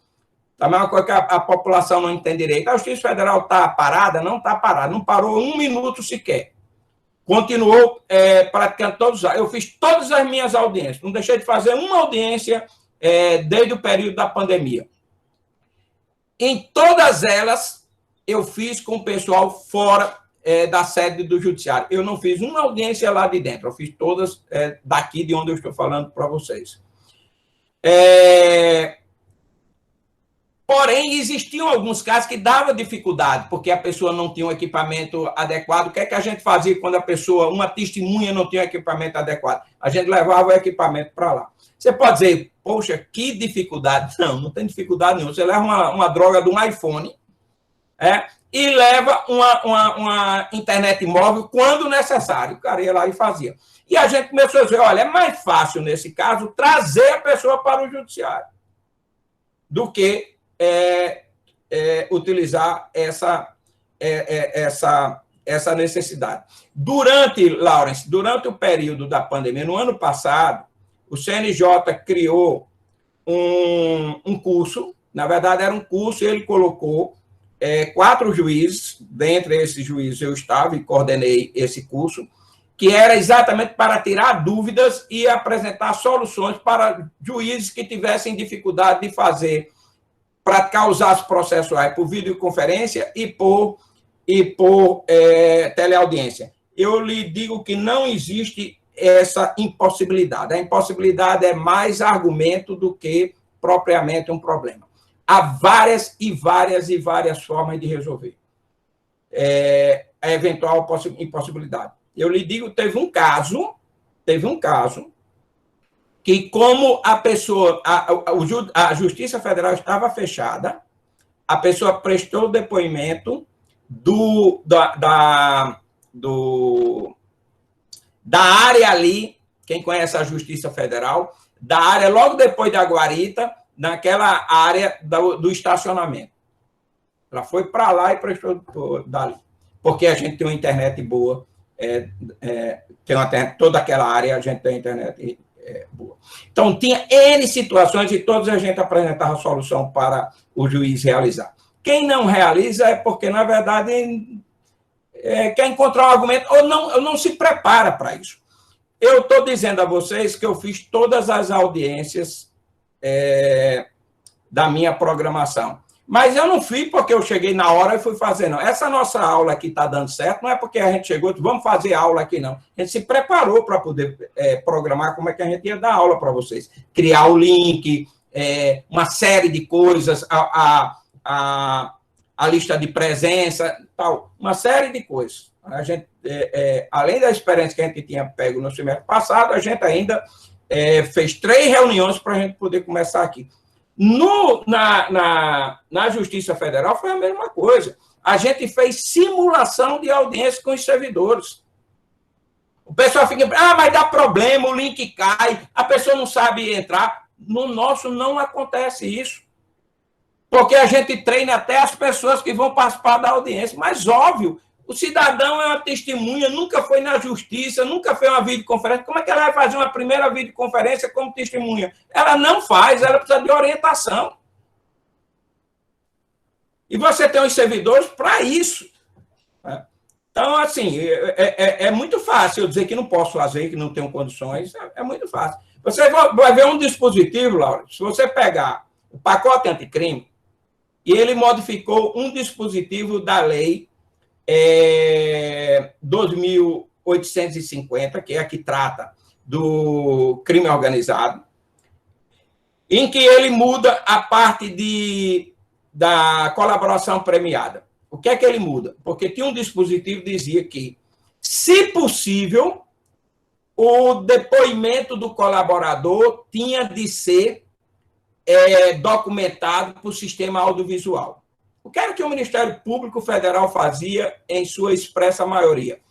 Speaker 1: Também é uma coisa que a população não entende direito. A Justiça Federal está parada? Não está parada, não parou um minuto sequer. Continuou praticando todos. Eu fiz todas as minhas audiências, não deixei de fazer uma audiência desde o período da pandemia. Em todas elas, eu fiz com o pessoal fora da sede do judiciário. Eu não fiz uma audiência lá de dentro, eu fiz todas daqui de onde eu estou falando para vocês. Porém, existiam alguns casos que dava dificuldade, porque a pessoa não tinha um equipamento adequado. O que é que a gente fazia quando a pessoa, uma testemunha, não tinha um equipamento adequado? A gente levava o equipamento para lá. Você pode dizer, poxa, que dificuldade. Não, não tem dificuldade nenhuma. Você leva uma droga de um iPhone e leva uma internet móvel quando necessário. O cara ia lá e fazia. E a gente começou a dizer, olha, é mais fácil, nesse caso, trazer a pessoa para o judiciário do que utilizar essa necessidade. Lawrence, durante o período da pandemia, no ano passado, o CNJ criou um curso, na verdade era um curso, e ele colocou 4 juízes, dentre esses juízes eu estava e coordenei esse curso, que era exatamente para tirar dúvidas e apresentar soluções para juízes que tivessem dificuldade de praticar os atos processuais por videoconferência e por teleaudiência. Eu lhe digo que não existe essa impossibilidade. A impossibilidade é mais argumento do que propriamente um problema. Há várias e várias formas de resolver a eventual impossibilidade. Eu lhe digo, teve um caso que, como a pessoa, a Justiça Federal estava fechada, a pessoa prestou depoimento da área ali, quem conhece a Justiça Federal, da área logo depois da guarita, naquela área do estacionamento. Ela foi para lá e prestou dali, porque a gente tem uma internet boa, toda aquela área a gente tem internet boa. Então, tinha N situações e todas a gente apresentava a solução para o juiz realizar. Quem não realiza é porque, na verdade, quer encontrar um argumento ou não se prepara para isso. Eu estou dizendo a vocês que eu fiz todas as audiências da minha programação. Mas eu não fiz porque eu cheguei na hora e fui fazer, não. Essa nossa aula aqui está dando certo, não é porque a gente chegou e disse, vamos fazer aula aqui, não. A gente se preparou para poder programar como é que a gente ia dar aula para vocês. Criar o link, uma série de coisas, a lista de presença, tal, uma série de coisas. A gente, além da experiência que a gente tinha pego no semestre passado, a gente ainda fez 3 reuniões para a gente poder começar aqui. Na Justiça Federal foi a mesma coisa. a gente fez simulação de audiência com os servidores. O pessoal fica, mas dá problema, o link cai, a pessoa não sabe entrar. No nosso não acontece isso. Porque a gente treina até as pessoas que vão participar da audiência. Mas, óbvio, o cidadão é uma testemunha, nunca foi na justiça, nunca fez uma videoconferência. Como é que ela vai fazer uma primeira videoconferência como testemunha? Ela não faz, ela precisa de orientação. E você tem os servidores para isso. Então, assim, é muito fácil eu dizer que não posso fazer, que não tenho condições. É muito fácil. Você vai ver um dispositivo, Laura, se você pegar o pacote anticrime, e ele modificou um dispositivo da lei 2.850, que é a que trata do crime organizado, em que ele muda a parte da colaboração premiada. O que é que ele muda? Porque tinha um dispositivo que dizia que, se possível, o depoimento do colaborador tinha de ser documentado por sistema audiovisual. O que era que o Ministério Público Federal fazia em sua expressa maioria?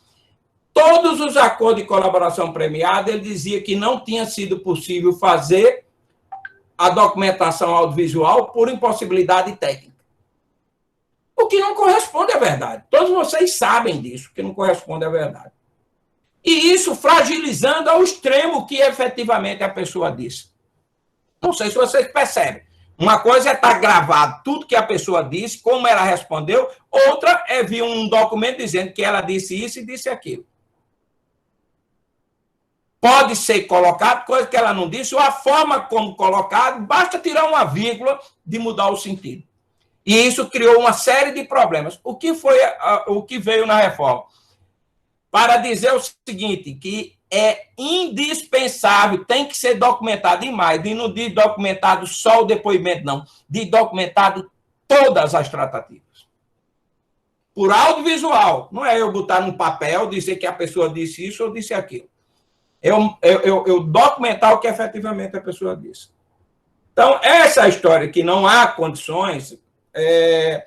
Speaker 1: Todos os acordos de colaboração premiada, ele dizia que não tinha sido possível fazer a documentação audiovisual por impossibilidade técnica. O que não corresponde à verdade. Todos vocês sabem disso, que não corresponde à verdade. E isso fragilizando ao extremo que efetivamente a pessoa disse. Não sei se vocês percebem. Uma coisa é estar gravado tudo que a pessoa disse, como ela respondeu, outra é vir um documento dizendo que ela disse isso e disse aquilo. Pode ser colocado coisa que ela não disse, ou a forma como colocado, basta tirar uma vírgula de mudar o sentido. E isso criou uma série de problemas. O que foi o que veio na reforma? Para dizer o seguinte, que é indispensável, tem que ser documentado, e mais, e não diz documentado só o depoimento, não, diz documentado todas as tratativas. Por audiovisual, não é eu botar num papel, dizer que a pessoa disse isso ou disse aquilo. Eu documentar o que efetivamente a pessoa disse. Então, essa história que não há condições é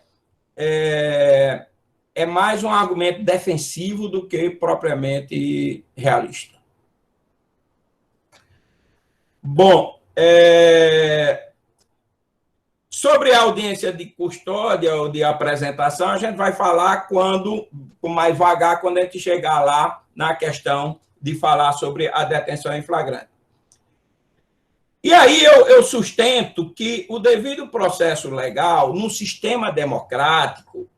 Speaker 1: mais um argumento defensivo do que propriamente realista. Bom, sobre a audiência de custódia ou de apresentação, a gente vai falar com mais vagar, quando a gente chegar lá na questão de falar sobre a detenção em flagrante. E aí eu sustento que o devido processo legal, num sistema democrático,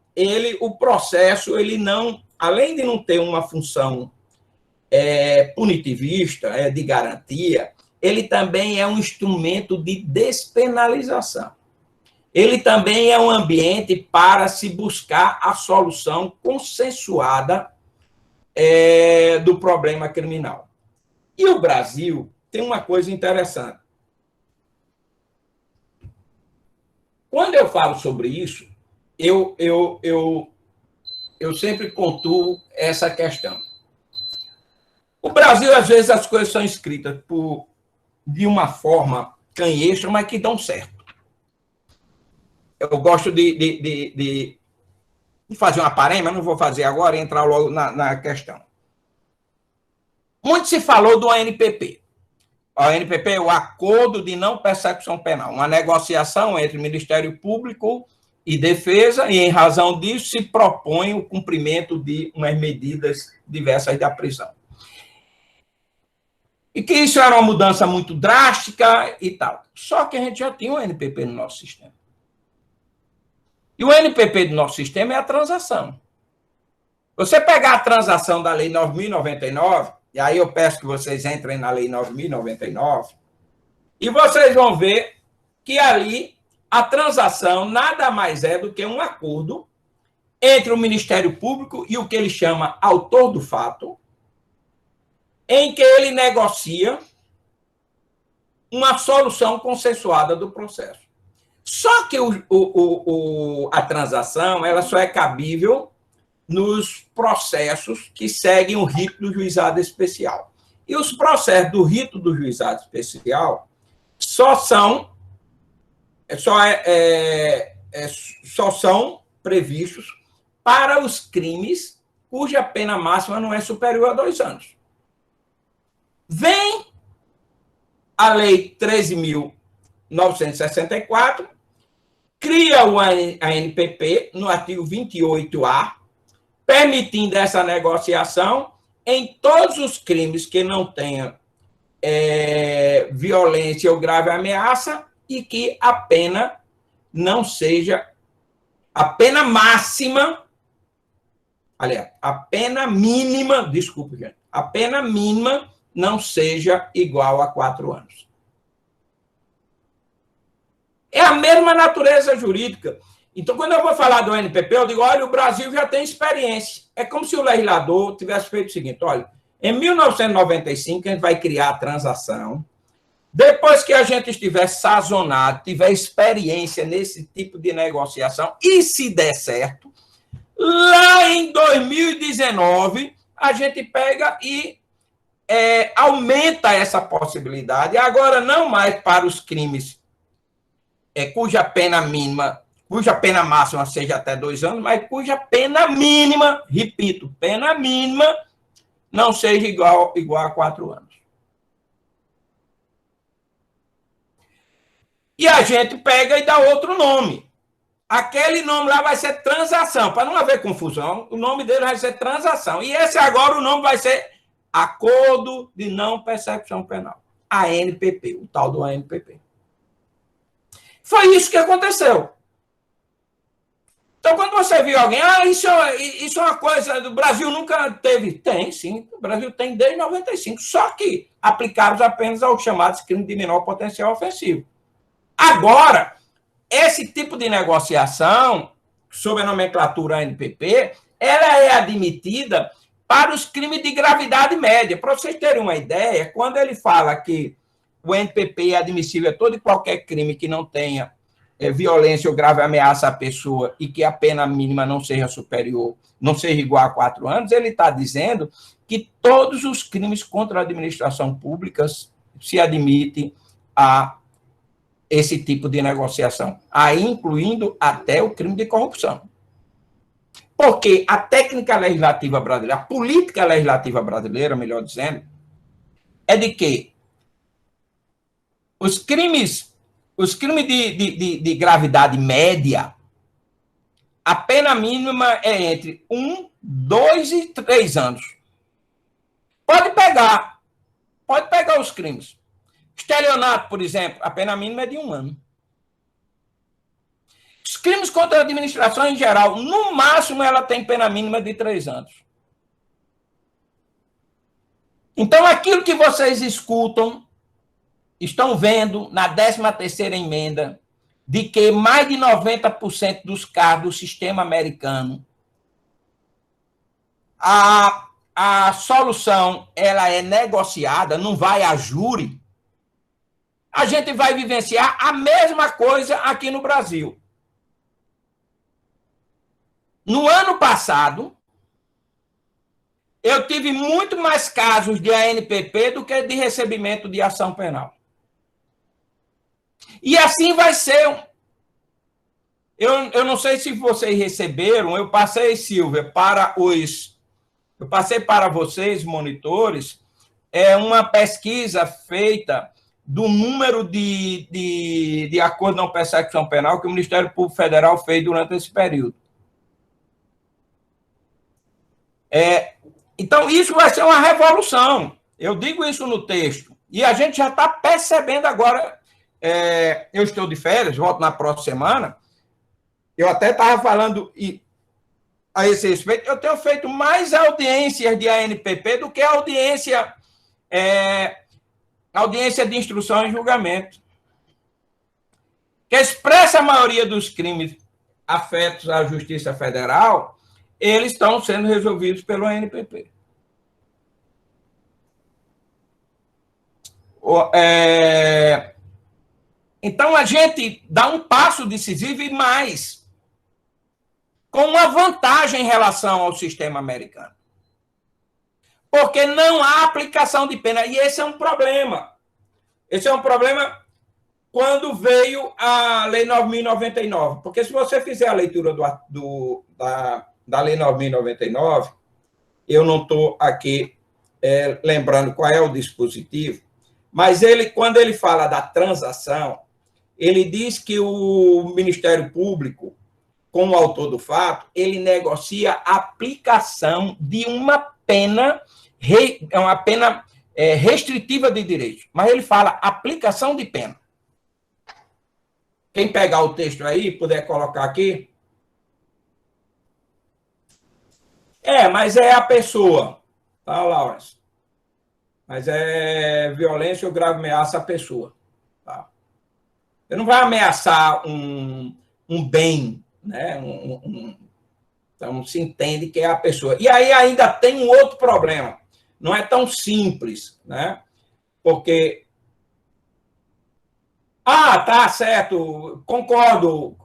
Speaker 1: o processo, ele não, além de não ter uma função punitivista, de garantia, ele também é um instrumento de despenalização. Ele também é um ambiente para se buscar a solução consensuada do problema criminal. E o Brasil tem uma coisa interessante. Quando eu falo sobre isso, eu sempre pontuo essa questão. O Brasil, às vezes, as coisas são escritas de uma forma canhestra, mas que dão certo. Eu gosto de fazer uma parênteese, mas não vou fazer agora, entrar logo na questão. Muito se falou do ANPP. O ANPP é o Acordo de Não Persecução Penal, uma negociação entre o Ministério Público e Defesa, e, em razão disso, se propõe o cumprimento de umas medidas diversas da prisão. E que isso era uma mudança muito drástica e tal. Só que a gente já tinha o ANPP no nosso sistema. E o ANPP do nosso sistema é a transação. Você pegar a transação da Lei 9.099, e aí eu peço que vocês entrem na Lei 9.099, e vocês vão ver que ali a transação nada mais é do que um acordo entre o Ministério Público e o que ele chama autor do fato, em que ele negocia uma solução consensuada do processo. Só que a transação ela só é cabível nos processos que seguem o rito do juizado especial. E os processos do rito do juizado especial só são previstos para os crimes cuja pena máxima não é superior a 2 anos. Vem a Lei 13.964, cria a NPP no artigo 28A, permitindo essa negociação em todos os crimes que não tenham violência ou grave ameaça e que a pena não seja a pena máxima, aliás, a pena mínima, desculpe, gente, a pena mínima não seja igual a 4 anos. É a mesma natureza jurídica. Então, quando eu vou falar do NPP, eu digo, olha, o Brasil já tem experiência. É como se o legislador tivesse feito o seguinte, olha, em 1995, a gente vai criar a transação. Depois que a gente estiver sazonado, tiver experiência nesse tipo de negociação, e se der certo, lá em 2019, a gente pega e aumenta essa possibilidade. Agora, não mais para os crimes cuja pena máxima seja até 2 anos, mas cuja pena mínima, repito, pena mínima, não seja igual a 4 anos. E a gente pega e dá outro nome. Aquele nome lá vai ser transação. Para não haver confusão, o nome dele vai ser transação. E esse agora, o nome vai ser Acordo de Não Persecução Penal. ANPP, o tal do ANPP. Foi isso que aconteceu. Então, quando você viu alguém, isso é uma coisa do Brasil nunca teve. Tem, sim. O Brasil tem desde 95. Só que aplicados apenas aos chamados crimes de menor potencial ofensivo. Agora, esse tipo de negociação, sob a nomenclatura ANPP, ela é admitida para os crimes de gravidade média. Para vocês terem uma ideia, quando ele fala que o NPP é admissível a todo e qualquer crime que não tenha violência ou grave ameaça à pessoa e que a pena mínima não seja superior, não seja igual a 4 anos, ele está dizendo que todos os crimes contra a administração pública se admitem a esse tipo de negociação, aí incluindo até o crime de corrupção. Porque a técnica legislativa brasileira, a política legislativa brasileira, melhor dizendo, é de que os crimes de gravidade média, a pena mínima é entre 1, 2 e 3 anos. Pode pegar os crimes. Estelionato, por exemplo, a pena mínima é de 1 ano. Os crimes contra a administração em geral, no máximo, ela tem pena mínima de 3 anos. Então, aquilo que vocês estão vendo na 13ª emenda, de que mais de 90% dos cargos do sistema americano, a solução ela é negociada, não vai a júri, a gente vai vivenciar a mesma coisa aqui no Brasil. No ano passado, eu tive muito mais casos de ANPP do que de recebimento de ação penal. E assim vai ser. Eu não sei se vocês receberam, eu passei, Silvia, eu passei para vocês, monitores, uma pesquisa feita do número de acordo de não persecução penal que o Ministério Público Federal fez durante esse período. Então, isso vai ser uma revolução. Eu digo isso no texto. E a gente já está percebendo agora. Eu estou de férias, volto na próxima semana. Eu até estava falando a esse respeito. Eu tenho feito mais audiências de ANPP do que audiência de instrução e julgamento. Que a expressa maioria dos crimes afetos à Justiça Federal, eles estão sendo resolvidos pelo ANPP. Então, a gente dá um passo decisivo e mais, com uma vantagem em relação ao sistema americano. Porque não há aplicação de pena. E esse é um problema. Esse é um problema quando veio a Lei 9.099. Porque se você fizer a leitura da Lei 9.099, eu não estou aqui lembrando qual é o dispositivo, mas quando ele fala da transação, ele diz que o Ministério Público, como autor do fato, ele negocia a aplicação de uma pena restritiva de direito, mas ele fala aplicação de pena. Quem pegar o texto aí, puder colocar aqui. Mas é a pessoa, tá, Lawrence? Mas é violência ou grave ameaça à pessoa. Tá? Você não vai ameaçar um bem, né? Então, se entende que é a pessoa. E aí ainda tem um outro problema. Não é tão simples, né? Porque... tá certo, concordo.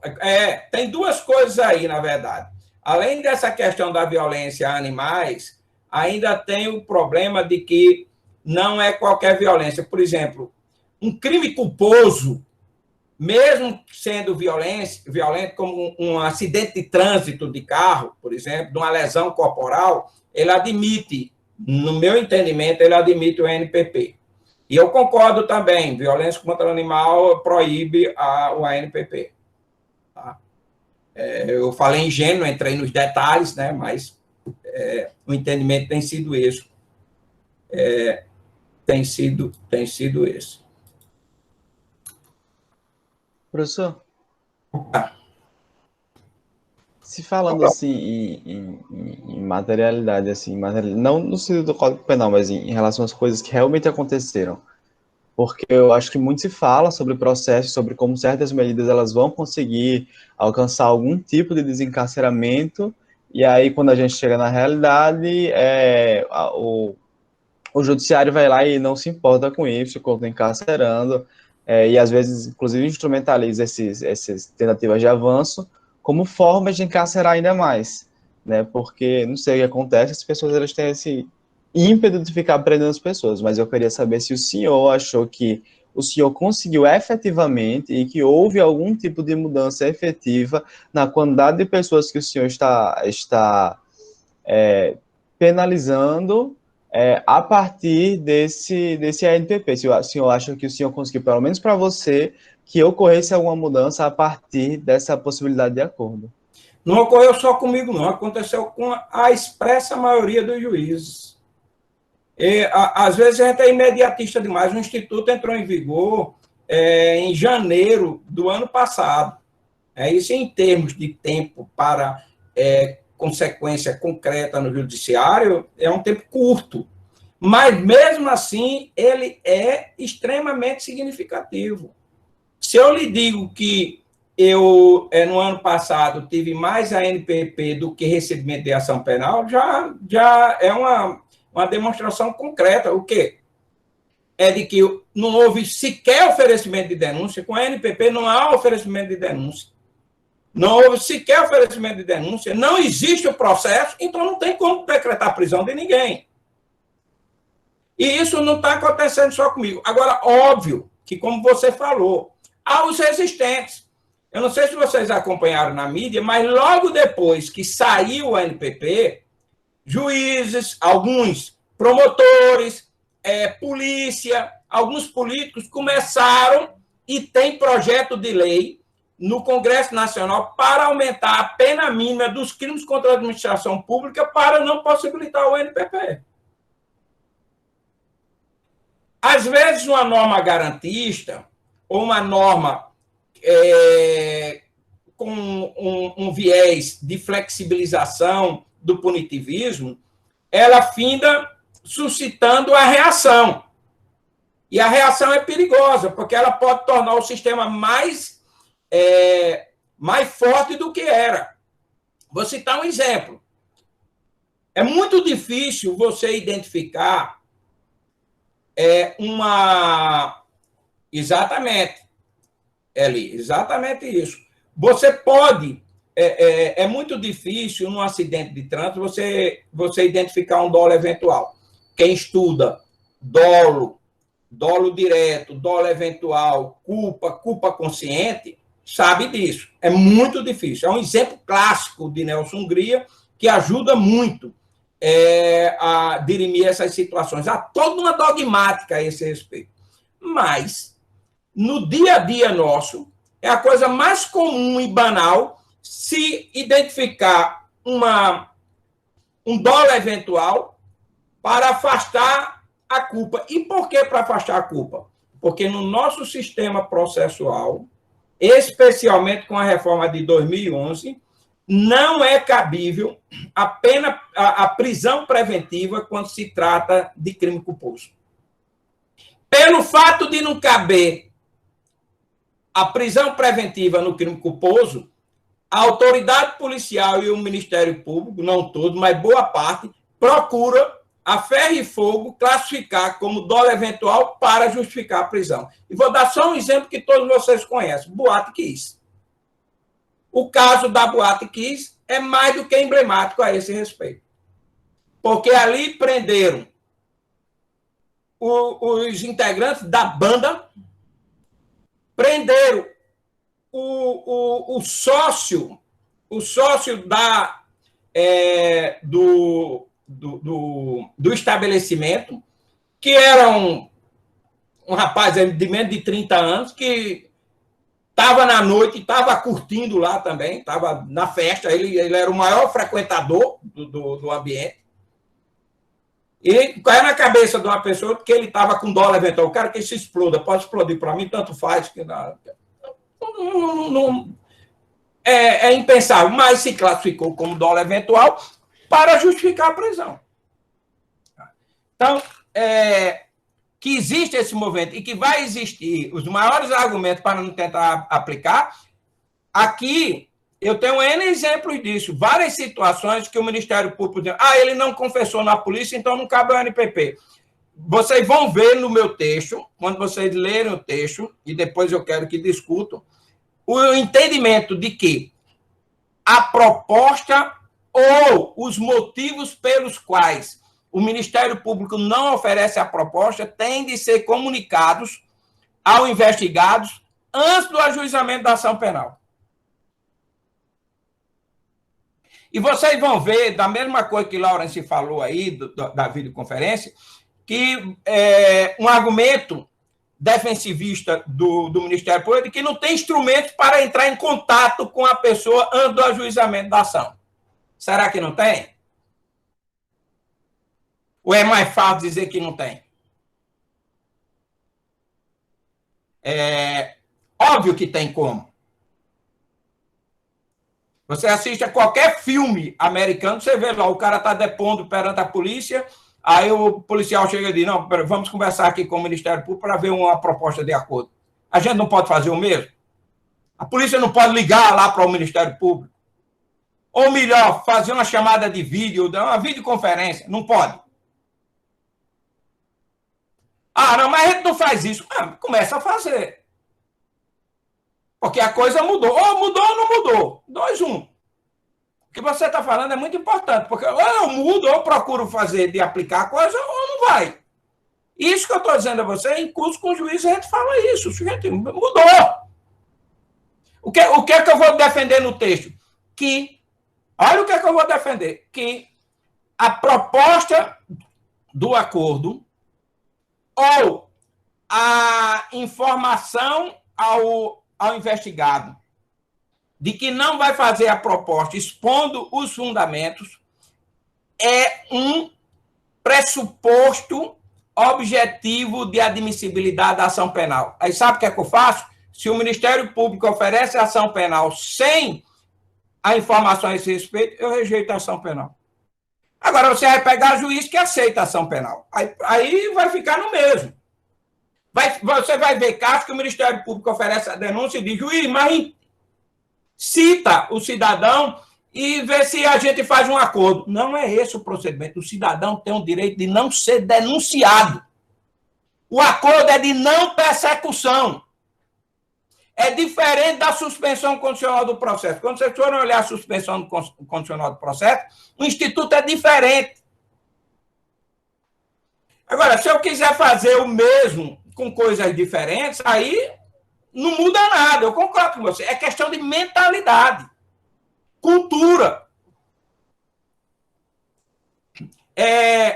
Speaker 1: Tem duas coisas aí, na verdade. Além dessa questão da violência a animais, ainda tem o problema de que não é qualquer violência. Por exemplo, um crime culposo, mesmo sendo violento como um acidente de trânsito de carro, por exemplo, de uma lesão corporal, ele admite, no meu entendimento, ele admite o ANPP. E eu concordo também, violência contra o animal proíbe o ANPP. Tá? Eu falei em gênero, entrei nos detalhes, né, mas o entendimento tem sido esse. Tem sido esse.
Speaker 4: Professor, se falando assim em materialidade, assim, não no sentido do Código Penal, mas em relação às coisas que realmente aconteceram, porque eu acho que muito se fala sobre o processo, sobre como certas medidas elas vão conseguir alcançar algum tipo de desencarceramento, e aí quando a gente chega na realidade, o judiciário vai lá e não se importa com isso, continua encarcerando, e às vezes, inclusive, instrumentaliza essas tentativas de avanço como formas de encarcerar ainda mais, né? Porque, não sei o que acontece, as pessoas elas têm esse ímpeto de ficar prendendo as pessoas, mas eu queria saber se o senhor achou que o senhor conseguiu efetivamente e que houve algum tipo de mudança efetiva na quantidade de pessoas que o senhor está penalizando a partir desse ANPP. Se o senhor acha que o senhor conseguiu, pelo menos para você, que ocorresse alguma mudança a partir dessa possibilidade de acordo.
Speaker 1: Não ocorreu só comigo, não. Aconteceu com a expressa maioria dos juízes. Às vezes a gente é imediatista demais. O Instituto entrou em vigor em janeiro do ano passado. Isso em termos de tempo para consequência concreta no judiciário é um tempo curto. Mas, mesmo assim, ele é extremamente significativo. Se eu lhe digo que eu, no ano passado, tive mais ANPP do que recebimento de ação penal, já é uma demonstração concreta. O quê? É de que não houve sequer oferecimento de denúncia. Com a ANPP não há oferecimento de denúncia. Não houve sequer oferecimento de denúncia, não existe o processo, então não tem como decretar a prisão de ninguém. E isso não está acontecendo só comigo. Agora, óbvio que, como você falou, há os resistentes. Eu não sei se vocês acompanharam na mídia, mas logo depois que saiu o ANPP, juízes, alguns promotores, polícia, alguns políticos começaram e tem projeto de lei no Congresso Nacional para aumentar a pena mínima dos crimes contra a administração pública para não possibilitar o ANPP. Às vezes, uma norma garantista ou uma norma com um viés de flexibilização do punitivismo, ela finda suscitando a reação. E a reação é perigosa, porque ela pode tornar o sistema mais forte do que era. Vou citar um exemplo. É muito difícil você identificar Exatamente, Eli, exatamente isso. Você pode... É muito difícil, num acidente de trânsito, você identificar um dolo eventual. Quem estuda dolo direto, dolo eventual, culpa consciente, sabe disso. É muito difícil. É um exemplo clássico de Nelson Hungria que ajuda muito a dirimir essas situações. Há toda uma dogmática a esse respeito. Mas, no dia a dia nosso, é a coisa mais comum e banal se identificar um dolo eventual para afastar a culpa. E por que para afastar a culpa? Porque no nosso sistema processual, especialmente com a reforma de 2011, não é cabível a prisão preventiva quando se trata de crime culposo. Pelo fato de não caber a prisão preventiva no crime culposo, a autoridade policial e o Ministério Público, não todo, mas boa parte, procura a ferro e fogo classificar como dolo eventual para justificar a prisão. E vou dar só um exemplo que todos vocês conhecem, Boate Kiss. O caso da Boate Kiss é mais do que emblemático a esse respeito. Porque ali prenderam os integrantes da banda, prenderam o sócio do estabelecimento, que era um rapaz de menos de 30 anos, que estava na noite, estava curtindo lá também, estava na festa, ele era o maior frequentador do ambiente. E caiu na cabeça de uma pessoa que ele estava com dolo eventual. O cara que se exploda, pode explodir para mim, tanto faz. É impensável, mas se classificou como dolo eventual para justificar a prisão. Então, que existe esse movimento e que vai existir os maiores argumentos para não tentar aplicar, aqui eu tenho N exemplos disso, várias situações que o Ministério Público diz, ele não confessou na polícia, então não cabe ao NPP. Vocês vão ver no meu texto, quando vocês lerem o texto, e depois eu quero que discutam, o entendimento de que a proposta ou os motivos pelos quais o Ministério Público não oferece a proposta têm de ser comunicados ao investigados antes do ajuizamento da ação penal. E vocês vão ver, da mesma coisa que Laurence falou aí, da videoconferência, que um argumento defensivista do Ministério Público é que não tem instrumentos para entrar em contato com a pessoa antes do ajuizamento da ação. Será que não tem? Ou é mais fácil dizer que não tem? Óbvio que tem como. Você assiste a qualquer filme americano, você vê lá, o cara está depondo perante a polícia, aí o policial chega e diz, não, vamos conversar aqui com o Ministério Público para ver uma proposta de acordo. A gente não pode fazer o mesmo? A polícia não pode ligar lá para o Ministério Público? Ou melhor, fazer uma chamada de vídeo, uma videoconferência? Não pode. Não, mas a gente não faz isso. Começa a fazer. Porque a coisa mudou. Ou mudou ou não mudou. 2-1. O que você está falando é muito importante. Porque ou eu mudo, ou eu procuro fazer de aplicar a coisa, ou não vai. Isso que eu estou dizendo a você, em curso com o juiz, a gente fala isso. O sujeito mudou. O que é que eu vou defender no texto? Olha o que é que eu vou defender. Que a proposta do acordo ou a informação ao investigado de que não vai fazer a proposta expondo os fundamentos é um pressuposto objetivo de admissibilidade da ação penal. Aí sabe o que é que eu faço? Se o Ministério Público oferece ação penal sem a informação a esse respeito, eu rejeito a ação penal. Agora, você vai pegar juiz que aceita a ação penal. Aí vai ficar no mesmo. Você vai ver casos que o Ministério Público oferece a denúncia e diz, juiz, mas cita o cidadão e vê se a gente faz um acordo. Não é esse o procedimento. O cidadão tem o direito de não ser denunciado. O acordo é de não persecução. É diferente da suspensão condicional do processo. Quando vocês forem olhar a suspensão condicional do processo, o instituto é diferente. Agora, se eu quiser fazer o mesmo com coisas diferentes, aí não muda nada. Eu concordo com você. É questão de mentalidade, cultura.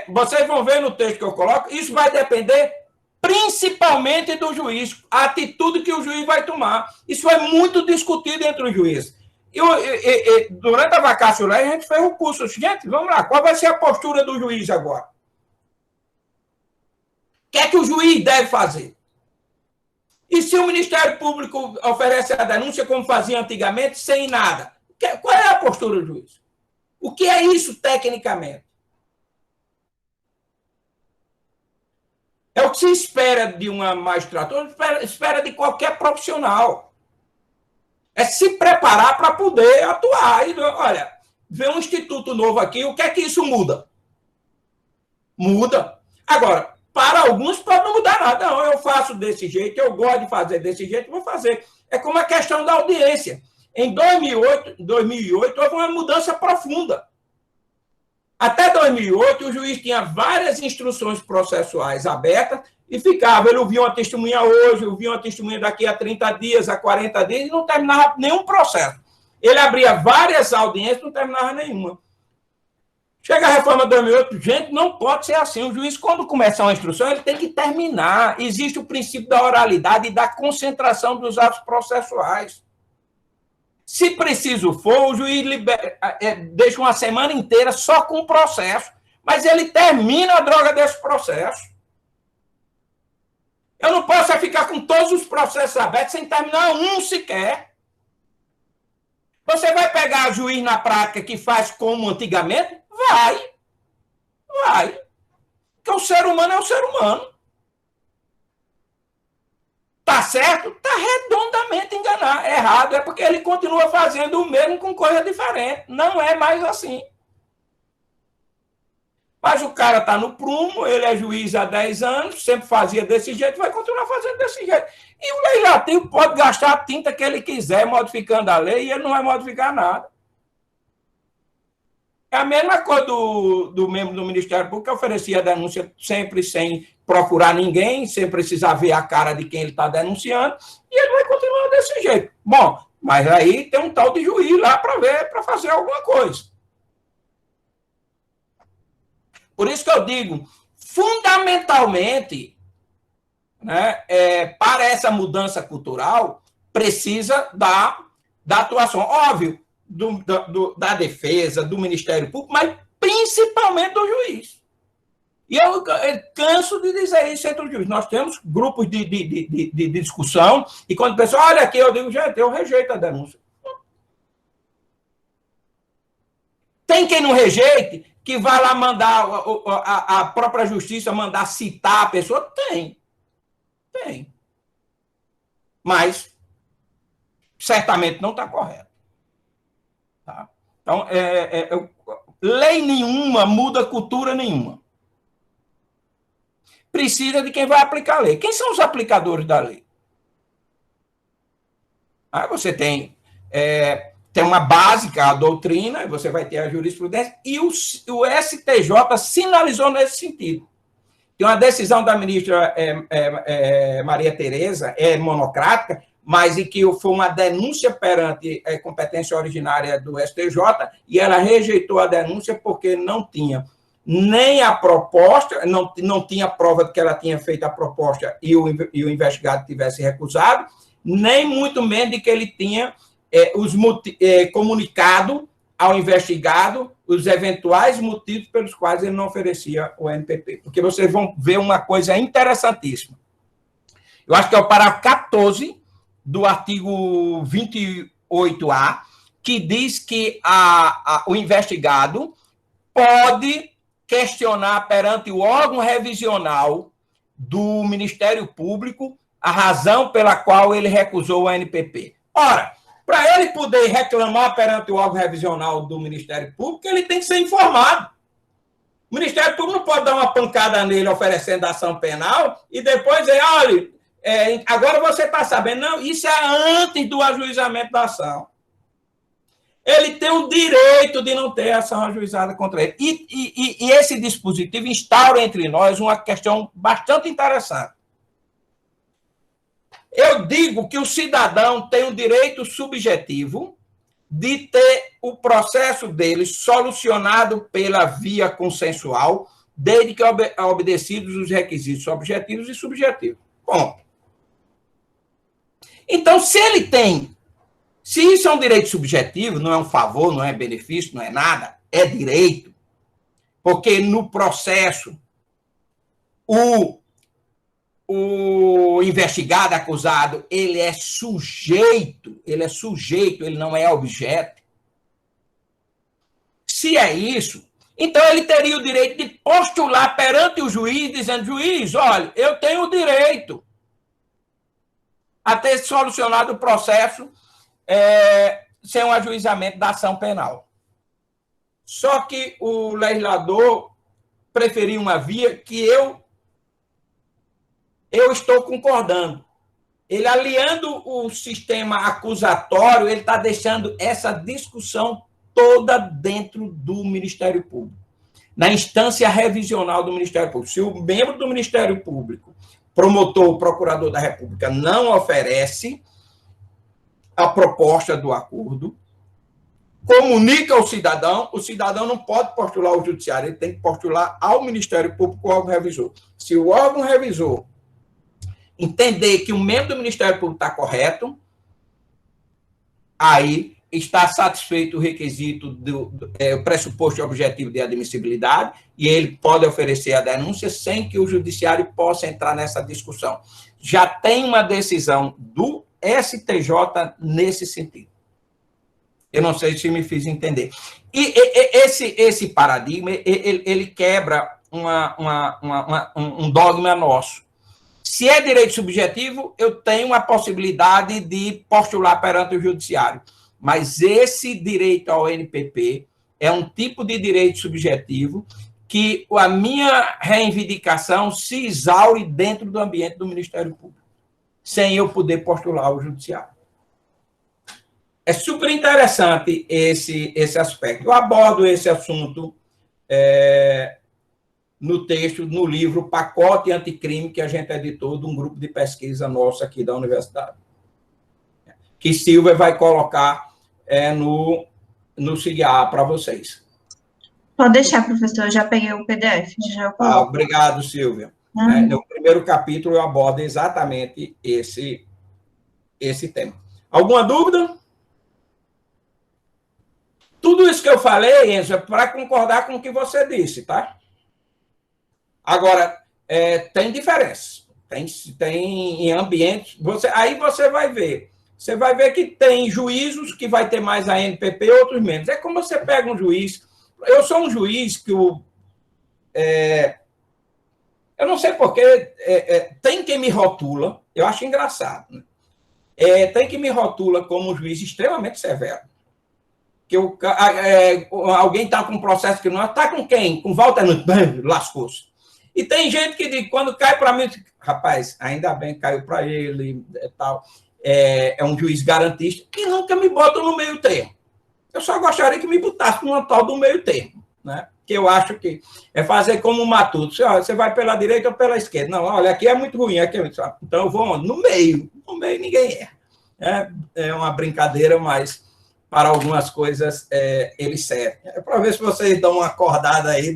Speaker 1: vocês vão ver no texto que eu coloco, isso vai depender principalmente do juiz, a atitude que o juiz vai tomar. Isso é muito discutido entre os juízes. Durante a vacatio lei, a gente fez um curso. Gente, vamos lá, qual vai ser a postura do juiz agora? O que é que o juiz deve fazer? E se o Ministério Público oferece a denúncia como fazia antigamente, sem nada? Qual é a postura do juiz? O que é isso tecnicamente? É o que se espera de uma magistratura, espera de qualquer profissional. É se preparar para poder atuar. E, olha, vê um instituto novo aqui, o que é que isso muda? Muda. Agora, para alguns pode não mudar nada. Não, eu faço desse jeito, eu gosto de fazer desse jeito, vou fazer. É como a questão da audiência. Em 2008 houve uma mudança profunda. Até 2008, o juiz tinha várias instruções processuais abertas e ficava. Ele ouvia uma testemunha hoje, ouvia uma testemunha daqui a 30 dias, a 40 dias, e não terminava nenhum processo. Ele abria várias audiências e não terminava nenhuma. Chega a reforma de 2008, gente, não pode ser assim. O juiz, quando começar uma instrução, ele tem que terminar. Existe o princípio da oralidade e da concentração dos atos processuais. Se preciso for, o juiz deixa uma semana inteira só com o processo, mas ele termina a droga desse processo. Eu não posso ficar com todos os processos abertos sem terminar um sequer. Você vai pegar o juiz na prática que faz como antigamente? Vai. Porque o ser humano é o ser humano. Tá certo? Tá redondamente enganado. Errado é porque ele continua fazendo o mesmo com coisa diferente. Não é mais assim. Mas o cara tá no prumo, ele é juiz há 10 anos, sempre fazia desse jeito, vai continuar fazendo desse jeito. E o legislativo pode gastar a tinta que ele quiser modificando a lei e ele não vai modificar nada. É a mesma coisa do membro do Ministério Público que oferecia a denúncia sempre sem procurar ninguém, sem precisar ver a cara de quem ele está denunciando, e ele vai continuar desse jeito. Bom, mas aí tem um tal de juiz lá para ver, para fazer alguma coisa. Por isso que eu digo, fundamentalmente, né, para essa mudança cultural, precisa da atuação. Óbvio, da defesa, do Ministério Público, mas principalmente do juiz. E eu canso de dizer isso entre os juízes. Nós temos grupos de discussão, e quando o pessoal olha aqui, eu digo, gente, eu rejeito a denúncia. Tem quem não rejeite, que vai lá mandar, a própria justiça mandar citar a pessoa? Tem. Mas, certamente não está correto. Tá? Então, lei nenhuma muda cultura nenhuma. Precisa de quem vai aplicar a lei. Quem são os aplicadores da lei? Aí você tem uma básica, a doutrina, você vai ter a jurisprudência, e o STJ sinalizou nesse sentido. Tem uma decisão da ministra Maria Tereza, monocrática, mas em que foi uma denúncia perante a competência originária do STJ, e ela rejeitou a denúncia porque não tinha nem a proposta, não tinha prova de que ela tinha feito a proposta e o investigado tivesse recusado, nem muito menos de que ele tinha comunicado ao investigado os eventuais motivos pelos quais ele não oferecia o NPP. Porque vocês vão ver uma coisa interessantíssima. Eu acho que é o parágrafo 14 do artigo 28A, que diz que o investigado pode questionar perante o órgão revisional do Ministério Público a razão pela qual ele recusou o NPP. Ora, para ele poder reclamar perante o órgão revisional do Ministério Público, ele tem que ser informado. O Ministério Público não pode dar uma pancada nele oferecendo ação penal e depois dizer, olha, agora você está sabendo. Não, isso é antes do ajuizamento da ação. Ele tem o direito de não ter ação ajuizada contra ele. E esse dispositivo instaura entre nós uma questão bastante interessante. Eu digo que o cidadão tem um direito subjetivo de ter o processo deles solucionado pela via consensual, desde que obedecidos os requisitos objetivos e subjetivos. Bom, então, se isso é um direito subjetivo, não é um favor, não é benefício, não é nada, é direito, porque no processo o investigado, acusado, ele é sujeito, ele não é objeto. Se é isso, então ele teria o direito de postular perante o juiz, dizendo, juiz, olha, eu tenho o direito a ter solucionado o processo sem um ajuizamento da ação penal. Só que o legislador preferiu uma via que eu estou concordando. Ele, aliando o sistema acusatório, ele está deixando essa discussão toda dentro do Ministério Público, na instância revisional do Ministério Público. Se o membro do Ministério Público, promotor, procurador da República, não oferece a proposta do acordo, comunica ao cidadão, o cidadão não pode postular ao judiciário, ele tem que postular ao Ministério Público, o órgão revisor. Se o órgão revisor entender que o membro do Ministério Público está correto, aí está satisfeito o requisito do pressuposto objetivo de admissibilidade e ele pode oferecer a denúncia sem que o judiciário possa entrar nessa discussão. Já tem uma decisão do STJ nesse sentido. Eu não sei se me fiz entender. E esse paradigma, ele quebra um dogma nosso. Se é direito subjetivo, eu tenho a possibilidade de postular perante o judiciário. Mas esse direito ao NPP é um tipo de direito subjetivo que a minha reivindicação se exaure dentro do ambiente do Ministério Público, sem eu poder postular ao judiciário. É super interessante esse aspecto. Eu abordo esse assunto no texto, no livro Pacote Anticrime, que a gente editou de um grupo de pesquisa nosso aqui da universidade, que Silvia vai colocar no CIGA para vocês.
Speaker 2: Pode deixar, professor, eu já peguei o PDF.
Speaker 1: Obrigado, Silvia. No primeiro capítulo eu abordo exatamente esse tema. Alguma dúvida? Tudo isso que eu falei, Enzo, é para concordar com o que você disse, tá? Agora, tem diferença. Tem em ambientes... Aí você vai ver. Você vai ver que tem juízos que vai ter mais a NPP, outros menos. É como você pega um juiz... Eu sou um juiz que eu não sei porquê, tem quem me rotula, eu acho engraçado, né? Tem quem me rotula como um juiz extremamente severo. Que alguém está com um processo que não está com quem? Com Walter Nunes, lascou-se. E tem gente que, quando cai para mim, rapaz, ainda bem que caiu para ele, tal. É um juiz garantista que nunca me bota no meio termo. Eu só gostaria que me botasse numa tal do meio termo, né? Que eu acho que é fazer como um matuto. Você vai pela direita ou pela esquerda? Não, olha, aqui é muito ruim, aqui é muito... Então eu vou onde? No meio. No meio ninguém erra. É uma brincadeira, mas para algumas coisas ele serve. É para ver se vocês dão uma acordada aí,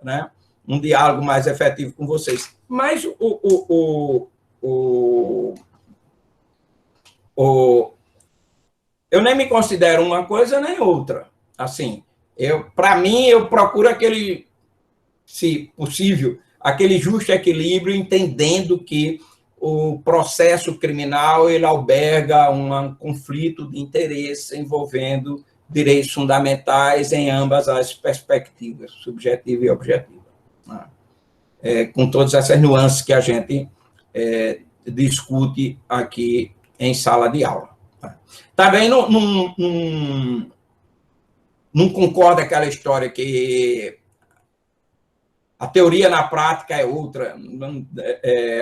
Speaker 1: né? Um diálogo mais efetivo com vocês. Mas eu nem me considero uma coisa nem outra. Assim, para mim, eu procuro aquele, se possível, aquele justo equilíbrio, entendendo que o processo criminal ele alberga um conflito de interesse envolvendo direitos fundamentais em ambas as perspectivas, subjetiva e objetiva. Com todas essas nuances que a gente discute aqui em sala de aula. Também não concorda aquela história que a teoria na prática é outra.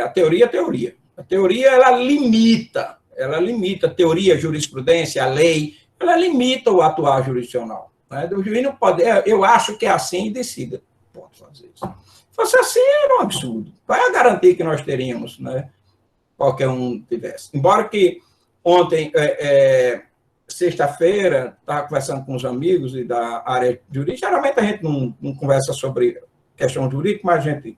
Speaker 1: A teoria é teoria. A teoria, ela limita, a teoria, a jurisprudência, a lei, ela limita o atuar jurisdicional. Né? O juiz não pode, eu acho que é assim e decida. Pode fazer isso. Se fosse assim, era um absurdo. Qual é a garantia que nós teríamos, né? Qualquer um tivesse? Embora que ontem sexta-feira, estava conversando com os amigos e da área jurídica. Geralmente a gente não conversa sobre questão jurídica, mas a gente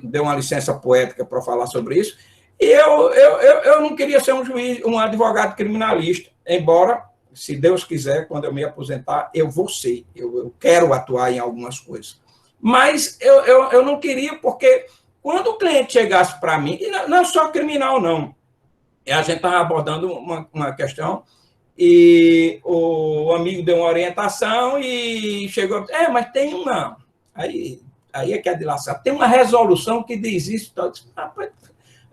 Speaker 1: deu uma licença poética para falar sobre isso. E eu não queria ser um juiz, um advogado criminalista, embora, se Deus quiser, quando eu me aposentar, eu vou ser. Eu quero atuar em algumas coisas. Mas eu não queria, porque quando o cliente chegasse para mim, e não é só criminal, não. A gente estava abordando uma questão e o amigo deu uma orientação e chegou, mas tem uma... Aí é que é de laçar. Tem uma resolução que diz isso.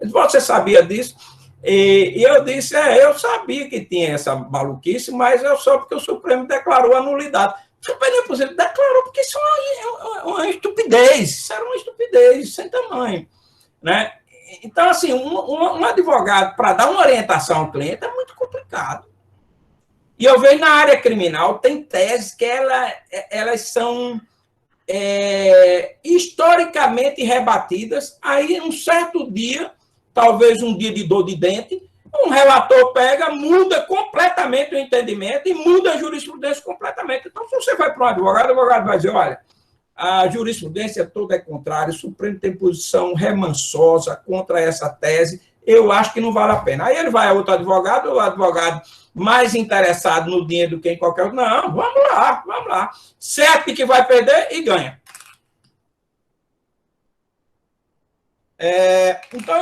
Speaker 1: Você sabia disso? E eu disse, eu sabia que tinha essa maluquice, mas eu só porque o Supremo declarou a nulidade. O Supremo, por exemplo, declarou porque isso é uma estupidez. Isso era uma estupidez sem tamanho, né? Então, assim, um advogado, para dar uma orientação ao cliente, é muito complicado. E eu vejo na área criminal, tem teses que elas são historicamente rebatidas. Aí, um certo dia, talvez um dia de dor de dente, um relator pega, muda completamente o entendimento e muda a jurisprudência completamente. Então, se você vai para um advogado, o advogado vai dizer, olha, a jurisprudência toda é contrária, o Supremo tem posição remansosa contra essa tese, eu acho que não vale a pena. Aí ele vai a outro advogado, o advogado mais interessado no dinheiro do que em qualquer outro. Não, vamos lá. Certo que vai perder e ganha. Então,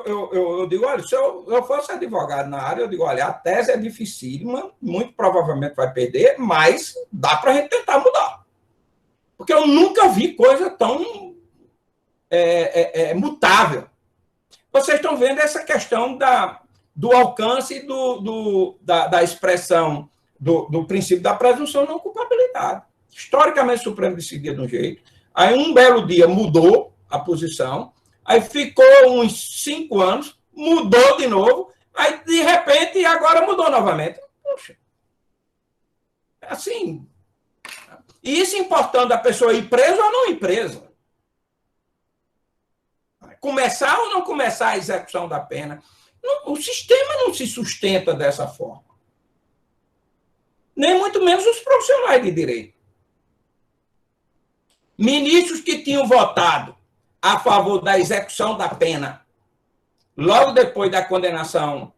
Speaker 1: eu digo, olha, se eu fosse advogado na área, eu digo, olha, a tese é dificílima, muito provavelmente vai perder, mas dá para a gente tentar mudar. Porque eu nunca vi coisa tão mutável. Vocês estão vendo essa questão do alcance da expressão do princípio da presunção de não culpabilidade. Historicamente, o Supremo decidia de um jeito, aí um belo dia mudou a posição, aí ficou uns 5 anos, mudou de novo, aí, de repente, agora mudou novamente. Poxa, assim... E isso importando a pessoa ir presa ou não ir presa. Começar ou não começar a execução da pena. O sistema não se sustenta dessa forma. Nem muito menos os profissionais de direito. Ministros que tinham votado a favor da execução da pena logo depois da condenação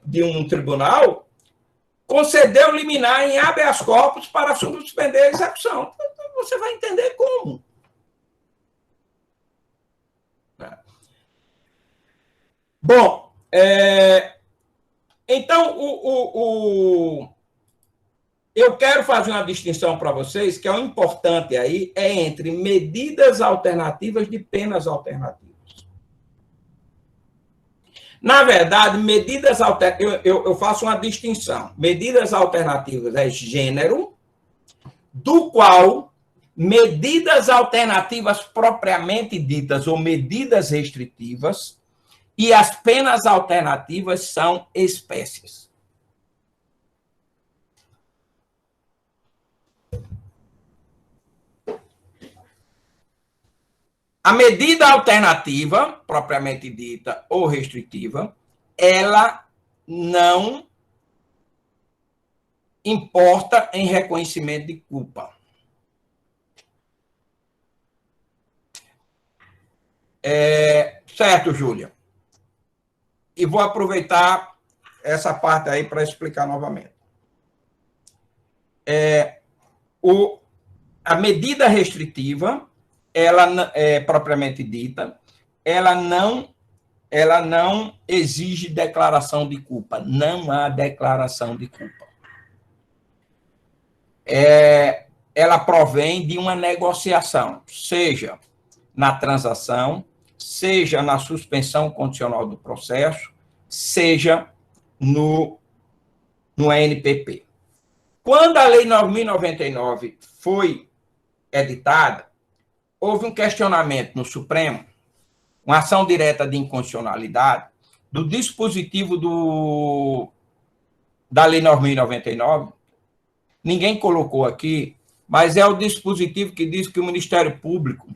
Speaker 1: de um tribunal, concedeu liminar em habeas corpus para suspender a execução. Então, você vai entender como. Bom, então, eu quero fazer uma distinção para vocês, que é o importante aí, entre medidas alternativas de penas alternativas. Na verdade, medidas alternativas, eu faço uma distinção. Medidas alternativas é gênero, do qual medidas alternativas propriamente ditas, ou medidas restritivas, e as penas alternativas são espécies. A medida alternativa, propriamente dita, ou restritiva, ela não importa em reconhecimento de culpa. Certo, Júlia? E vou aproveitar essa parte aí para explicar novamente. A medida restritiva, ela propriamente dita, ela não exige declaração de culpa. Não há declaração de culpa. Ela provém de uma negociação, seja na transação, seja na suspensão condicional do processo, seja no ANPP. Quando a Lei 9.099 foi editada, houve um questionamento no Supremo, uma ação direta de inconstitucionalidade, do dispositivo da Lei 9.099. Ninguém colocou aqui, mas é o dispositivo que diz que o Ministério Público,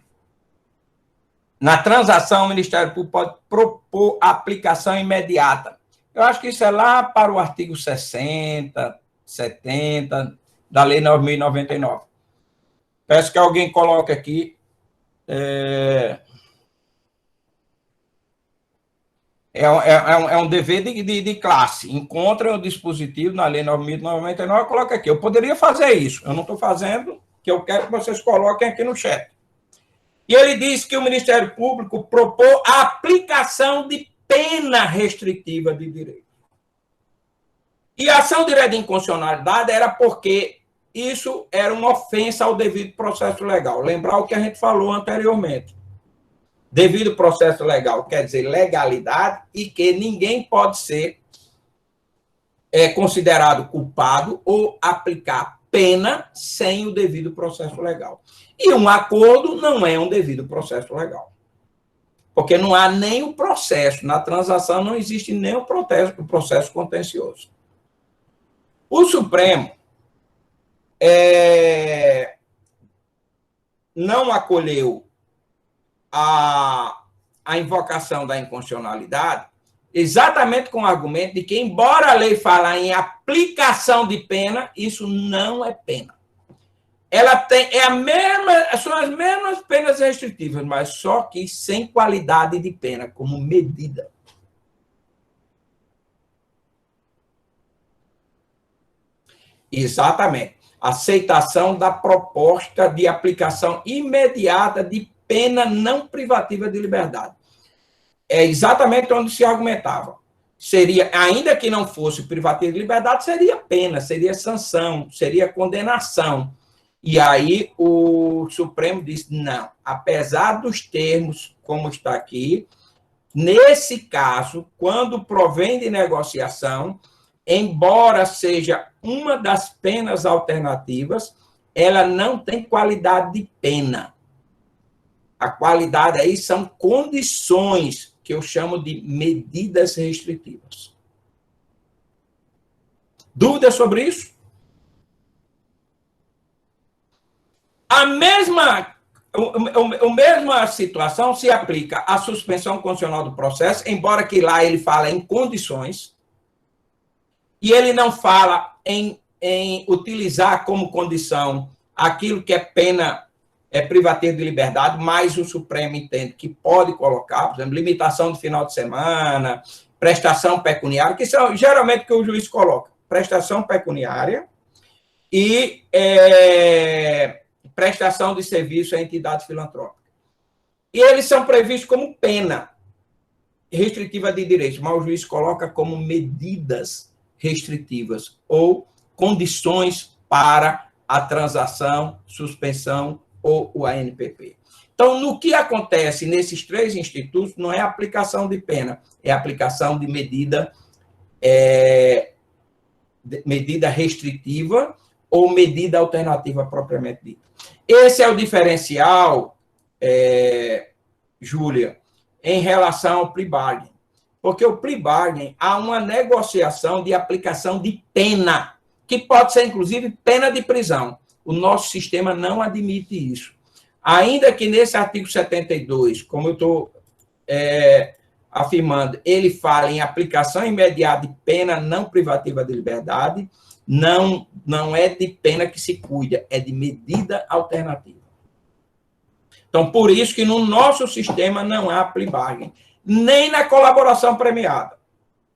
Speaker 1: na transação, o Ministério Público pode propor aplicação imediata. Eu acho que isso é lá para o artigo 60, 70 da Lei 9.099. Peço que alguém coloque aqui. É um dever de classe. Encontra o dispositivo na Lei 9.099, coloca aqui. Eu poderia fazer isso. Eu não estou fazendo, que eu quero que vocês coloquem aqui no chat. E ele diz que o Ministério Público propôs a aplicação de pena restritiva de direito. E a ação direta de inconstitucionalidade era porque isso era uma ofensa ao devido processo legal. Lembrar o que a gente falou anteriormente. Devido processo legal quer dizer legalidade e que ninguém pode ser considerado culpado ou aplicar pena sem o devido processo legal. E um acordo não é um devido processo legal. Porque não há nem o processo. Na transação não existe nem o processo contencioso. O Supremo não acolheu a invocação da inconstitucionalidade exatamente com o argumento de que, embora a lei fale em aplicação de pena, isso não é pena. Ela são as mesmas penas restritivas, mas só que sem qualidade de pena, como medida. Exatamente. Aceitação da proposta de aplicação imediata de pena não privativa de liberdade. É exatamente onde se argumentava. Seria, ainda que não fosse privativa de liberdade, seria pena, seria sanção, seria condenação. E aí o Supremo disse, não, apesar dos termos, como está aqui, nesse caso, quando provém de negociação, embora seja uma das penas alternativas, ela não tem qualidade de pena. A qualidade aí são condições que eu chamo de medidas restritivas. Dúvidas sobre isso? A mesma situação se aplica à suspensão condicional do processo, embora que lá ele fala em condições, e ele não fala em utilizar como condição aquilo que é pena privativa de liberdade, mas o Supremo entende que pode colocar, por exemplo, limitação de final de semana, prestação pecuniária, que são geralmente que o juiz coloca, prestação pecuniária e prestação de serviço a entidades filantrópicas. E eles são previstos como pena restritiva de direitos, mas o juiz coloca como medidas restritivas ou condições para a transação, suspensão ou o ANPP. Então, no que acontece nesses três institutos, não é aplicação de pena, é aplicação de medida restritiva ou medida alternativa propriamente dita. Esse é o diferencial, Júlia, em relação ao plea bargain. Porque o plea bargain há uma negociação de aplicação de pena, que pode ser, inclusive, pena de prisão. O nosso sistema não admite isso. Ainda que nesse artigo 72, como eu estou afirmando, ele fala em aplicação imediata de pena não privativa de liberdade, não é de pena que se cuida, é de medida alternativa. Então, por isso que no nosso sistema não há plea bargain, nem na colaboração premiada.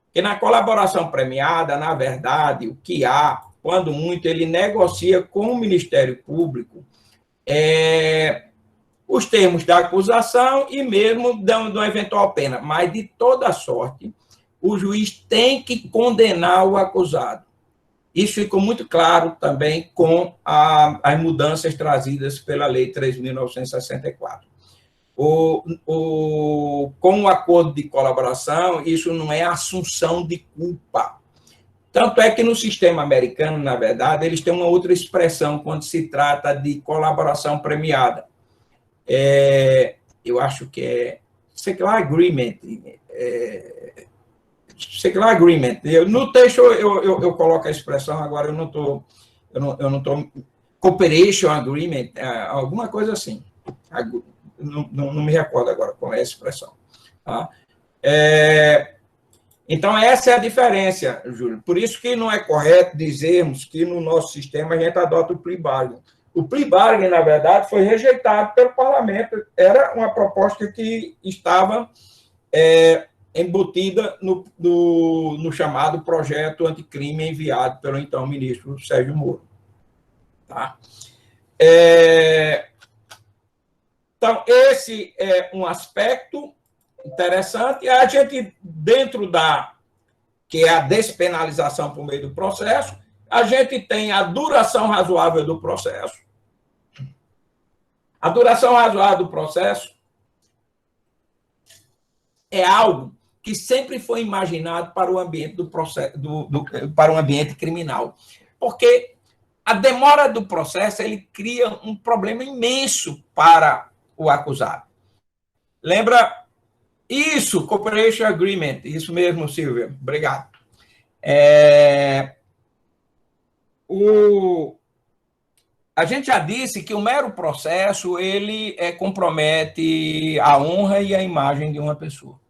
Speaker 1: Porque na colaboração premiada, na verdade, o que há, quando muito, ele negocia com o Ministério Público os termos da acusação e mesmo dando uma eventual pena. Mas, de toda sorte, o juiz tem que condenar o acusado. Isso ficou muito claro também com as mudanças trazidas pela Lei 3.964. Com o acordo de colaboração, isso não é assunção de culpa. Tanto é que no sistema americano, na verdade, eles têm uma outra expressão quando se trata de colaboração premiada. Eu acho que é secular agreement. Secular agreement. No texto eu coloco a expressão, agora eu não estou cooperation agreement, alguma coisa assim. Não me recordo agora qual é a expressão. Tá? Então, essa é a diferença, Júlio. Por isso que não é correto dizermos que no nosso sistema a gente adota o plea bargain. O plea bargain, na verdade, foi rejeitado pelo parlamento. Era uma proposta que estava embutida no chamado projeto anticrime enviado pelo então ministro Sérgio Moro. Tá? Então, esse é um aspecto interessante. A gente, dentro que é a despenalização por meio do processo, a gente tem a duração razoável do processo. A duração razoável do processo é algo que sempre foi imaginado para o ambiente do processo, para o ambiente criminal. Porque a demora do processo ele cria um problema imenso para o acusado. Lembra isso, Cooperation Agreement, isso mesmo, Silvia, obrigado. A gente já disse que o mero processo ele compromete a honra e a imagem de uma pessoa.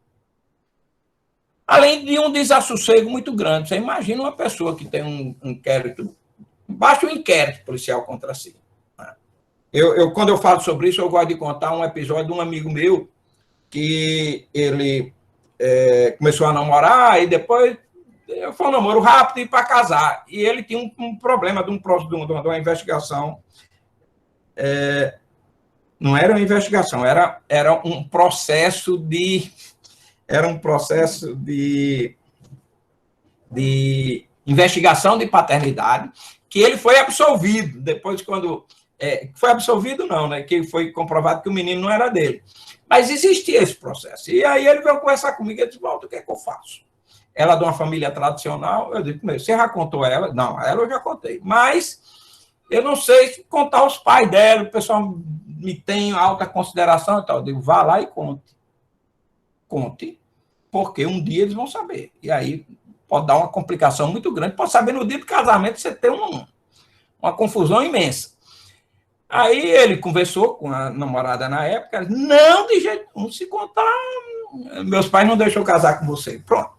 Speaker 1: Além de um desassossego muito grande. Você imagina uma pessoa que tem um inquérito, basta um inquérito policial contra si. Quando eu falo sobre isso, eu gosto de contar um episódio de um amigo meu que ele começou a namorar e depois foi um namoro rápido e para casar. E ele tinha um problema de uma investigação. Não era uma investigação, era um processo de investigação de paternidade que ele foi absolvido. Depois, quando foi absolvido, não, né? Que foi comprovado que o menino não era dele. Mas existia esse processo. E aí ele veio conversar comigo e disse: Walter, o que é que eu faço? Ela é de uma família tradicional. Eu disse: você já contou ela? Não, ela eu já contei. Mas eu não sei se contar aos pais dela, o pessoal me tem alta consideração e tal. Eu digo: vá lá e conte. Conte, porque um dia eles vão saber. E aí pode dar uma complicação muito grande. Pode saber no dia do casamento você ter uma confusão imensa. Aí ele conversou com a namorada na época, não, de jeito nenhum, se contar, meus pais não deixam eu casar com você. Pronto.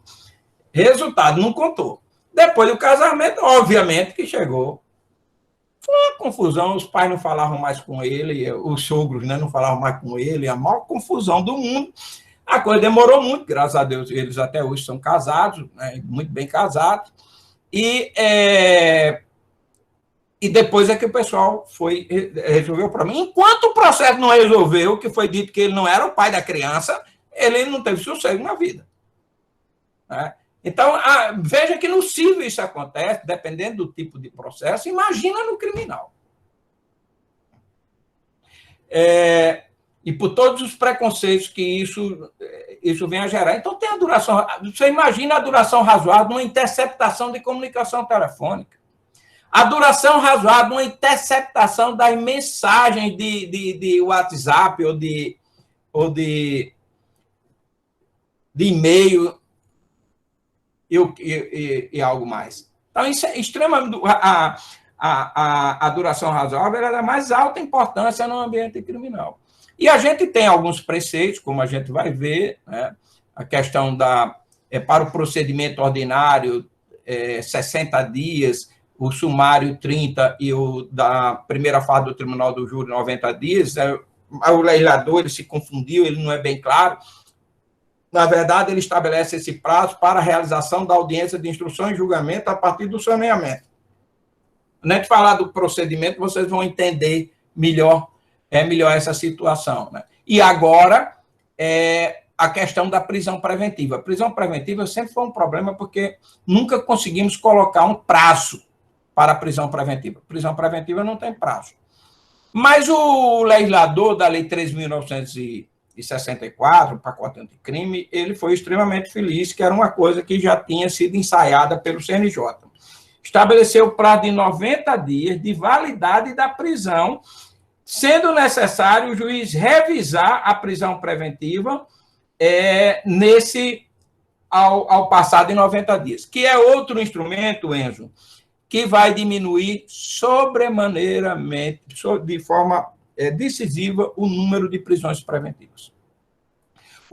Speaker 1: Resultado, não contou. Depois do casamento, obviamente que chegou. Foi uma confusão, os pais não falavam mais com ele, os sogros, né, não falavam mais com ele, a maior confusão do mundo. A coisa demorou muito, graças a Deus, eles até hoje são casados, né, muito bem casados. E depois é que o pessoal resolveu para mim. Enquanto o processo não resolveu, que foi dito que ele não era o pai da criança, ele não teve sossego na vida. Né? Então, veja que no civil isso acontece, dependendo do tipo de processo, imagina no criminal. E por todos os preconceitos que isso vem a gerar. Então, tem a duração. Você imagina a duração razoável de uma interceptação de comunicação telefônica. A duração razoável de uma interceptação das mensagens de WhatsApp ou de e-mail e algo mais. Então, isso é extremamente. A duração razoável é da mais alta importância no ambiente criminal. E a gente tem alguns preceitos, como a gente vai ver, né? A questão para o procedimento ordinário, 60 dias, o sumário 30 e o da primeira fase do Tribunal do Júri 90 dias. O legislador ele se confundiu, ele não é bem claro. Na verdade, ele estabelece esse prazo para a realização da audiência de instrução e julgamento a partir do saneamento. Antes de falar do procedimento, vocês vão entender melhor essa situação. Né? E agora, a questão da prisão preventiva. A prisão preventiva sempre foi um problema porque nunca conseguimos colocar um prazo para a prisão preventiva. Prisão preventiva não tem prazo. Mas o legislador da Lei 3.964, o pacote anticrime, ele foi extremamente feliz, que era uma coisa que já tinha sido ensaiada pelo CNJ. Estabeleceu o prazo de 90 dias de validade da prisão, sendo necessário o juiz revisar a prisão preventiva ao passar de 90 dias, que é outro instrumento, Enzo, que vai diminuir sobremaneiramente, de forma decisiva, o número de prisões preventivas.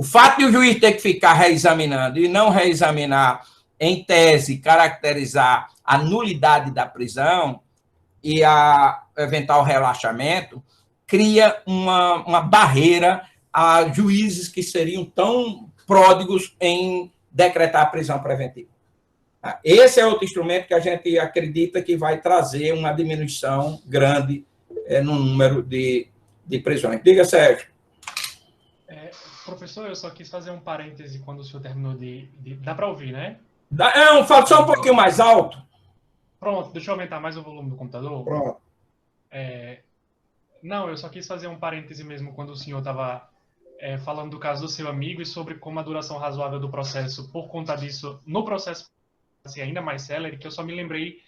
Speaker 1: O fato de o juiz ter que ficar reexaminando e não reexaminar em tese, caracterizar a nulidade da prisão e a eventual relaxamento, cria uma barreira a juízes que seriam tão pródigos em decretar a prisão preventiva. Esse é outro instrumento que a gente acredita que vai trazer uma diminuição grande no número de prisões. Diga, Sérgio.
Speaker 5: Professor, eu só quis fazer um parêntese quando o senhor terminou Dá para ouvir, né?
Speaker 1: Não, fala só um pouquinho mais alto.
Speaker 5: Pronto, deixa eu aumentar mais o volume do computador.
Speaker 1: Pronto.
Speaker 5: Não, eu só quis fazer um parêntese mesmo quando o senhor estava falando do caso do seu amigo e sobre como a duração razoável do processo, por conta disso, no processo assim, ainda mais célere, que eu só me lembrei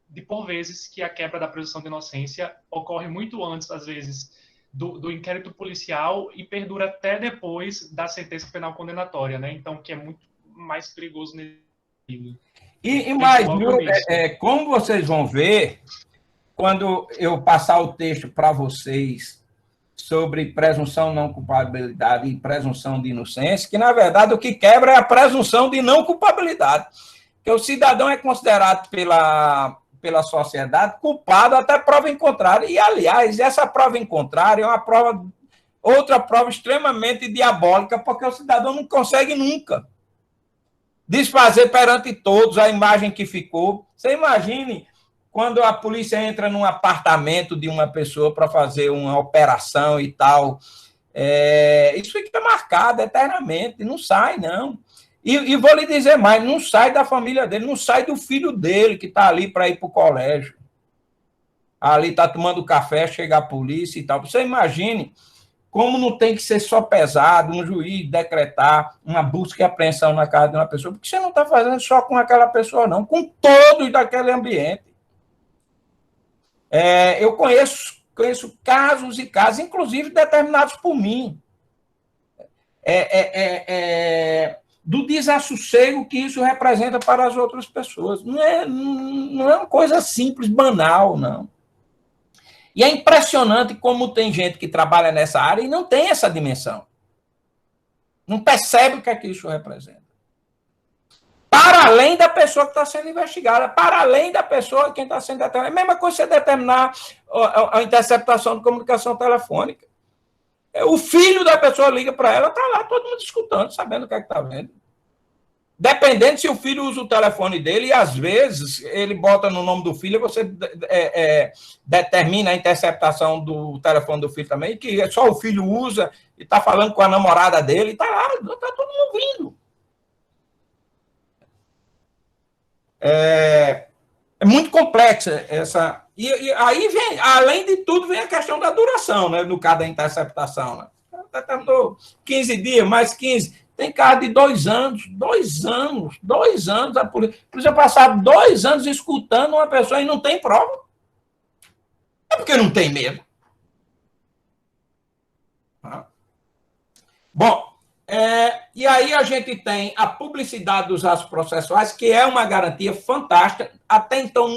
Speaker 5: de, por vezes, que a quebra da presunção de inocência ocorre muito antes, às vezes, do inquérito policial e perdura até depois da sentença penal condenatória, né? Então, que é muito mais perigoso nesse sentido.
Speaker 1: E mais, viu, como vocês vão ver, quando eu passar o texto para vocês sobre presunção não culpabilidade e presunção de inocência, que, na verdade, o que quebra é a presunção de não culpabilidade, que o cidadão é considerado pela sociedade culpado até prova em contrário. E, aliás, essa prova em contrário é outra prova extremamente diabólica, porque o cidadão não consegue nunca desfazer perante todos a imagem que ficou. Você imagine quando a polícia entra num apartamento de uma pessoa para fazer uma operação e tal, isso fica marcado eternamente, não sai, não. E vou lhe dizer mais, não sai da família dele, não sai do filho dele que está ali para ir para o colégio. Ali está tomando café, chega a polícia e tal. Você imagine como não tem que ser só pesado um juiz decretar uma busca e apreensão na casa de uma pessoa, porque você não está fazendo só com aquela pessoa, não, com todos daquele ambiente. Eu conheço casos e casos, inclusive determinados por mim, do desassossego que isso representa para as outras pessoas. Não é uma coisa simples, banal, não. E é impressionante como tem gente que trabalha nessa área e não tem essa dimensão. Não percebe o que é que isso representa. Para além da pessoa que está sendo investigada, para além da pessoa que está sendo determinada. É a mesma coisa você determinar a interceptação de comunicação telefônica. O filho da pessoa liga para ela, está lá todo mundo escutando, sabendo o que é que está vendo. Dependendo se o filho usa o telefone dele, e às vezes ele bota no nome do filho, você determina a interceptação do telefone do filho também, que só o filho usa e está falando com a namorada dele, e está lá, está todo mundo ouvindo. É muito complexa essa. E aí vem, além de tudo, vem a questão da duração, né, no caso da interceptação. Né? 15 dias, mais 15. Tem caso de 2 anos. 2 anos. 2 anos. A polícia passar 2 anos escutando uma pessoa e não tem prova. É porque não tem medo. Bom, e aí a gente tem a publicidade dos atos processuais, que é uma garantia fantástica. Até então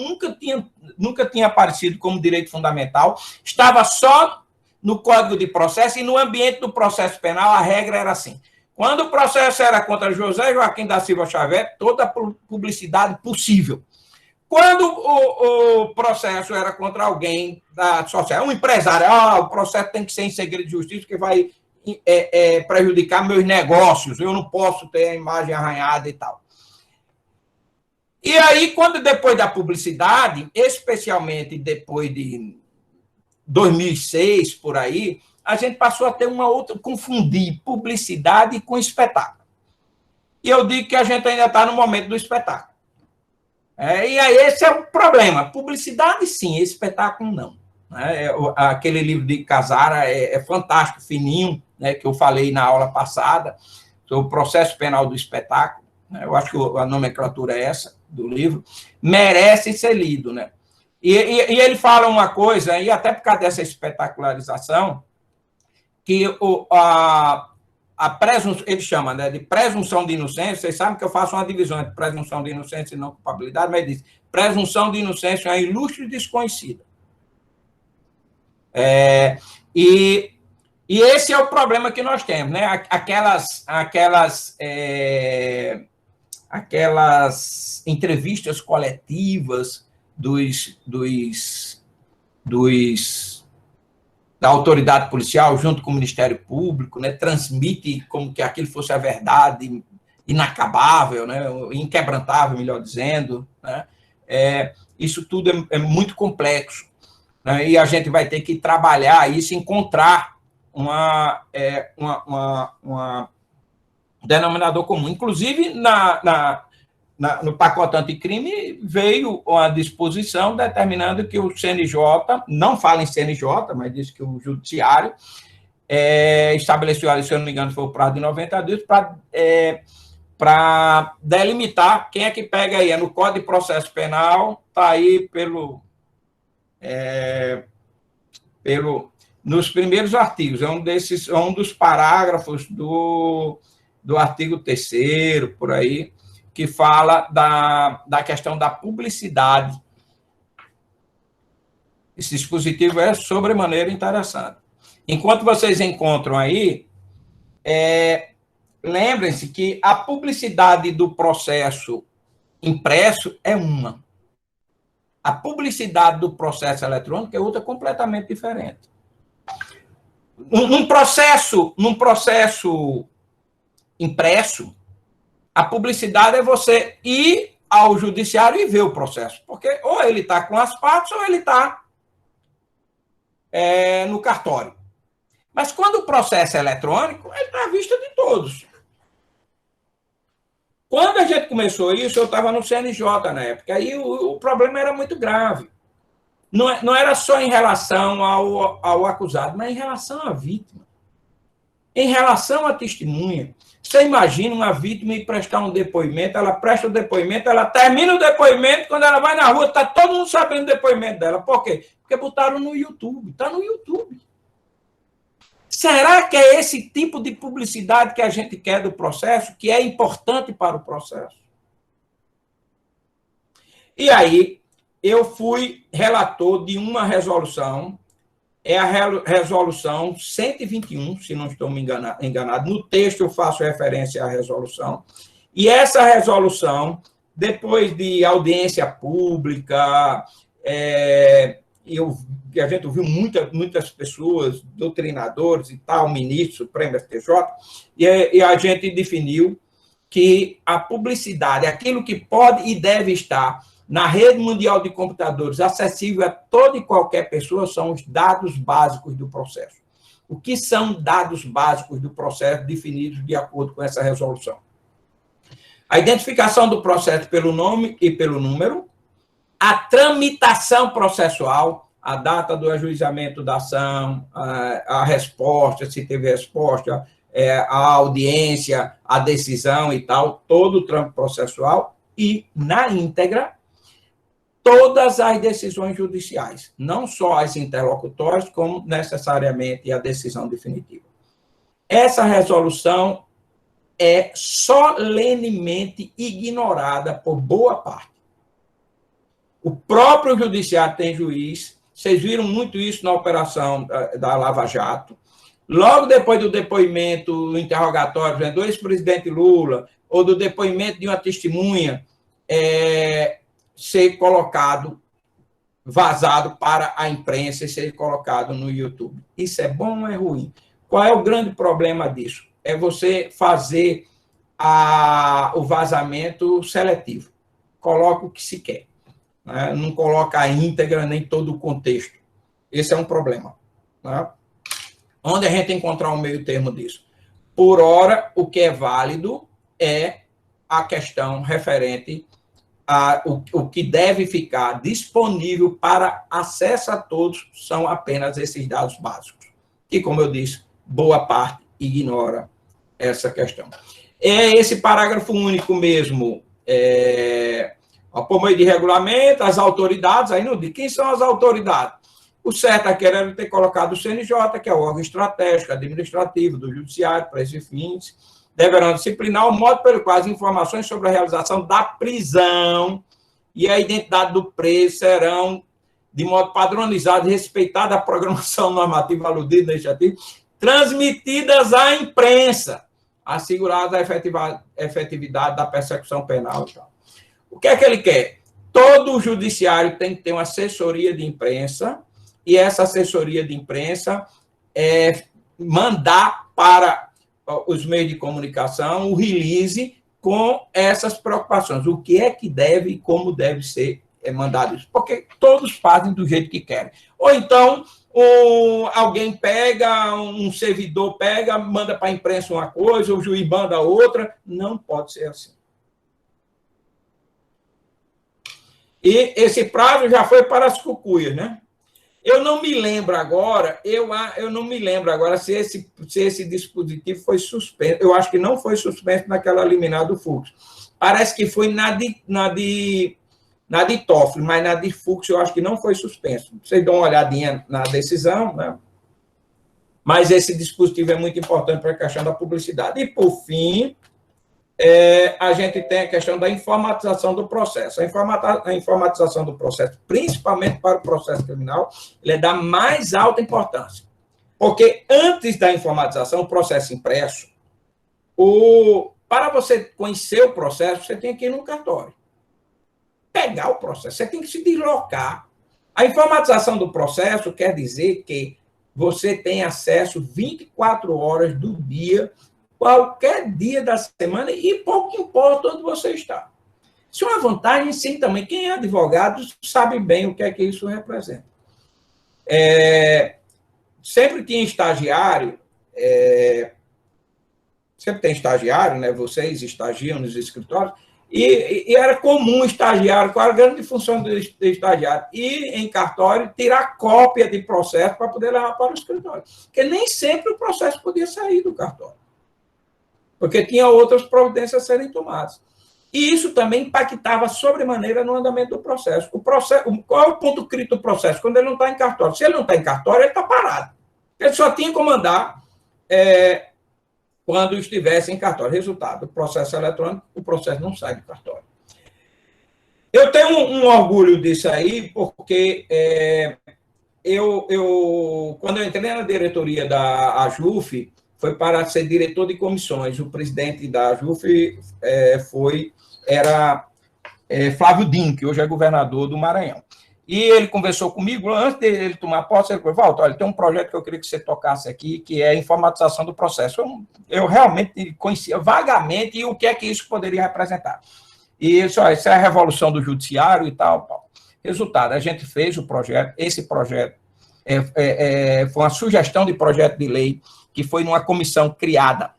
Speaker 1: nunca tinha aparecido como direito fundamental. Estava só no Código de Processo e no ambiente do processo penal a regra era assim. Quando o processo era contra José Joaquim da Silva Xavier, toda a publicidade possível. Quando o processo era contra alguém da sociedade, um empresário, o processo tem que ser em segredo de justiça, que vai prejudicar meus negócios, eu não posso ter a imagem arranhada e tal. E aí, depois da publicidade, especialmente depois de 2006, por aí, a gente passou a ter uma outra, confundir publicidade com espetáculo. E eu digo que a gente ainda está no momento do espetáculo. E aí esse é o problema. Publicidade, sim, espetáculo, não. Aquele livro de Casara é fantástico, fininho, né, que eu falei na aula passada, sobre o processo penal do espetáculo. Eu acho que a nomenclatura é essa, do livro. Merece ser lido, né? E ele fala uma coisa, e até por causa dessa espetacularização, que ele chama, né, de presunção de inocência. Vocês sabem que eu faço uma divisão entre presunção de inocência e não culpabilidade, mas ele diz, presunção de inocência é uma ilustre desconhecida. E E esse é o problema que nós temos, né? Aquelas entrevistas coletivas da autoridade policial junto com o Ministério Público, né? Transmite como que aquilo fosse a verdade inacabável, né? Inquebrantável, melhor dizendo, né? Isso tudo é muito complexo, né? E a gente vai ter que trabalhar isso, encontrar um denominador comum. Inclusive, no pacote anticrime, veio uma disposição determinando que o CNJ, não fala em CNJ, mas diz que o Judiciário estabeleceu, se eu não me engano, foi o prazo de 90 dias, para delimitar quem é que pega aí. É no Código de Processo Penal, está aí nos primeiros artigos, é um dos parágrafos do artigo 3º, por aí, que fala da questão da publicidade. Esse dispositivo é sobremaneira interessante. Enquanto vocês encontram aí, lembrem-se que a publicidade do processo impresso é uma. A publicidade do processo eletrônico é outra completamente diferente. Num processo impresso, a publicidade é você ir ao judiciário e ver o processo, porque ou ele está com as partes ou ele está no cartório. Mas quando o processo é eletrônico, ele está à vista de todos. Quando a gente começou isso, eu estava no CNJ na época, aí o problema era muito grave. Não era só em relação ao acusado, mas em relação à vítima. Em relação à testemunha. Você imagina uma vítima ir prestar um depoimento, ela presta o depoimento, ela termina o depoimento, quando ela vai na rua, está todo mundo sabendo o depoimento dela. Por quê? Porque botaram no YouTube. Está no YouTube. Será que é esse tipo de publicidade que a gente quer do processo, que é importante para o processo? E aí, eu fui relator de uma resolução, é a resolução 121, se não estou me enganado. No texto eu faço referência à resolução. E essa resolução, depois de audiência pública, a gente ouviu muitas pessoas, doutrinadores e tal, ministro Supremo, STJ, e a gente definiu que a publicidade, aquilo que pode e deve estar na rede mundial de computadores, acessível a toda e qualquer pessoa, são os dados básicos do processo. O que são dados básicos do processo definidos de acordo com essa resolução? A identificação do processo pelo nome e pelo número, a tramitação processual, a data do ajuizamento da ação, a resposta, se teve resposta, a audiência, a decisão e tal, todo o trâmite processual, e, na íntegra, todas as decisões judiciais, não só as interlocutórias, como necessariamente a decisão definitiva. Essa resolução é solenemente ignorada por boa parte. O próprio judiciário tem juiz, vocês viram muito isso na operação da Lava Jato. Logo depois do depoimento, do interrogatório do ex-presidente Lula, ou do depoimento de uma testemunha, ser colocado, vazado para a imprensa e ser colocado no YouTube. Isso é bom ou é ruim? Qual é o grande problema disso? É você fazer o vazamento seletivo. Coloca o que se quer. Né? Não coloca a íntegra nem todo o contexto. Esse é um problema. Né? Onde a gente encontrar um meio termo disso? Por ora, o que é válido é a questão referente o que deve ficar disponível para acesso a todos são apenas esses dados básicos. E, como eu disse, boa parte ignora essa questão. É esse parágrafo único mesmo, por meio de regulamento, as autoridades, aí não diz quem são as autoridades. O certo aqui era ter colocado o CNJ, que é o órgão estratégico, administrativo do judiciário, para esses fins, deverão disciplinar o modo pelo qual as informações sobre a realização da prisão e a identidade do preso serão, de modo padronizado, respeitada a programação normativa aludida neste artigo, transmitidas à imprensa, assegurada a efetividade da persecução penal e tal. O que é que ele quer? Todo o judiciário tem que ter uma assessoria de imprensa, e essa assessoria de imprensa mandar para os meios de comunicação o release com essas preocupações. O que é que deve e como deve ser mandado isso? Porque todos fazem do jeito que querem. Ou então, alguém pega, um servidor pega, manda para a imprensa uma coisa, o juiz manda outra. Não pode ser assim. E esse prazo já foi para as cucuias, né? Eu não me lembro agora, se esse dispositivo foi suspenso. Eu acho que não foi suspenso naquela liminar do Fux. Parece que foi na de Toffoli, mas na de Fux eu acho que não foi suspenso. Vocês dão uma olhadinha na decisão, né? Mas esse dispositivo é muito importante para a questão da publicidade. E, por fim, a gente tem a questão da informatização do processo. A informatização do processo, principalmente para o processo criminal, ele é da mais alta importância. Porque antes da informatização, o processo impresso, para você conhecer o processo, você tem que ir no cartório. Pegar o processo, você tem que se deslocar. A informatização do processo quer dizer que você tem acesso 24 horas do dia, qualquer dia da semana, e pouco importa onde você está. Isso é uma vantagem, sim, também. Quem é advogado sabe bem o que é que isso representa. Sempre tinha estagiário, sempre tem estagiário, né? Vocês estagiam nos escritórios, e era comum estagiário, qual era a grande função do estagiário? Ir em cartório, tirar cópia de processo para poder levar para o escritório. Porque nem sempre o processo podia sair do cartório, porque tinha outras providências a serem tomadas. E isso também impactava sobremaneira no andamento do processo. Qual é o ponto crítico do processo? Quando ele não está em cartório. Se ele não está em cartório, ele está parado. Ele só tinha como andar quando estivesse em cartório. Resultado, o processo eletrônico, o processo não sai do cartório. Eu tenho um orgulho disso aí, porque quando eu entrei na diretoria da AJUF, foi para ser diretor de comissões. O presidente da AJUF era Flávio Dino, que hoje é governador do Maranhão. E ele conversou comigo, antes dele tomar posse, ele falou: Walter, olha, tem um projeto que eu queria que você tocasse aqui, que é a informatização do processo. Eu realmente conhecia vagamente o que é que isso poderia representar. E isso é a revolução do judiciário e tal. Resultado, a gente fez o projeto, esse projeto foi uma sugestão de projeto de lei que foi numa comissão criada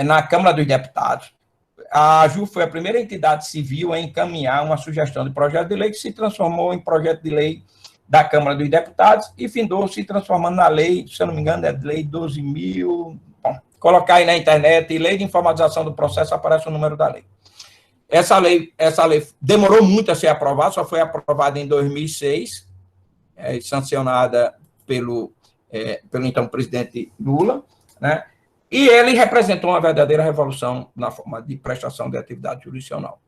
Speaker 1: na Câmara dos Deputados. A AJU foi a primeira entidade civil a encaminhar uma sugestão de projeto de lei que se transformou em projeto de lei da Câmara dos Deputados e findou se transformando na lei, se eu não me engano, é lei 12.000... Bom, colocar aí na internet, lei de informatização do processo, aparece o número da lei. Essa lei demorou muito a ser aprovada, só foi aprovada em 2006, sancionada pelo então presidente Lula, né? E ele representou uma verdadeira revolução na forma de prestação de atividade jurisdicional.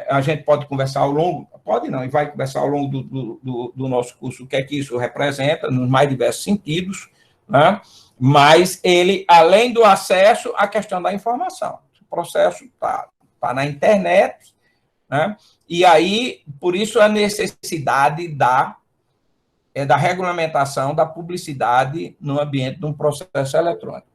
Speaker 1: A gente pode conversar ao longo, pode não, e vai conversar ao longo do nosso curso o que é que isso representa, nos mais diversos sentidos, né? Mas ele, além do acesso, a questão da informação. O processo está na internet, né? E aí, por isso, a necessidade da regulamentação da publicidade no ambiente de um processo eletrônico.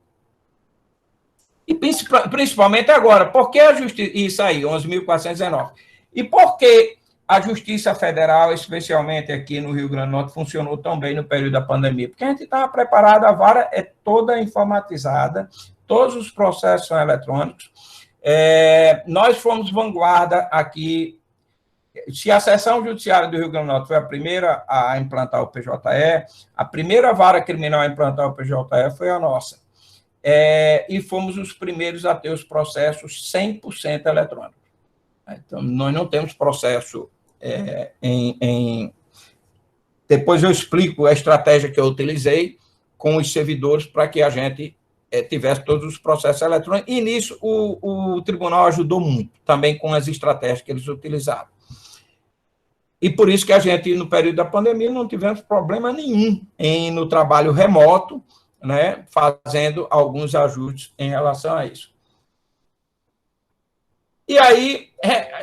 Speaker 1: E principalmente agora, por que a Justiça... Isso aí, 11.419. E por que a Justiça Federal, especialmente aqui no Rio Grande do Norte, funcionou tão bem no período da pandemia? Porque a gente estava preparado, a vara é toda informatizada, todos os processos são eletrônicos. Nós fomos vanguarda aqui. Se a Seção Judiciária do Rio Grande do Norte foi a primeira a implantar o PJE, a primeira vara criminal a implantar o PJE foi a nossa. E fomos os primeiros a ter os processos 100% eletrônicos. Então, nós não temos processo Depois eu explico a estratégia que eu utilizei com os servidores para que a gente tivesse todos os processos eletrônicos, e nisso o tribunal ajudou muito, também com as estratégias que eles utilizaram. E por isso que a gente, no período da pandemia, não tivemos problema nenhum no trabalho remoto, né, fazendo alguns ajustes em relação a isso. E aí,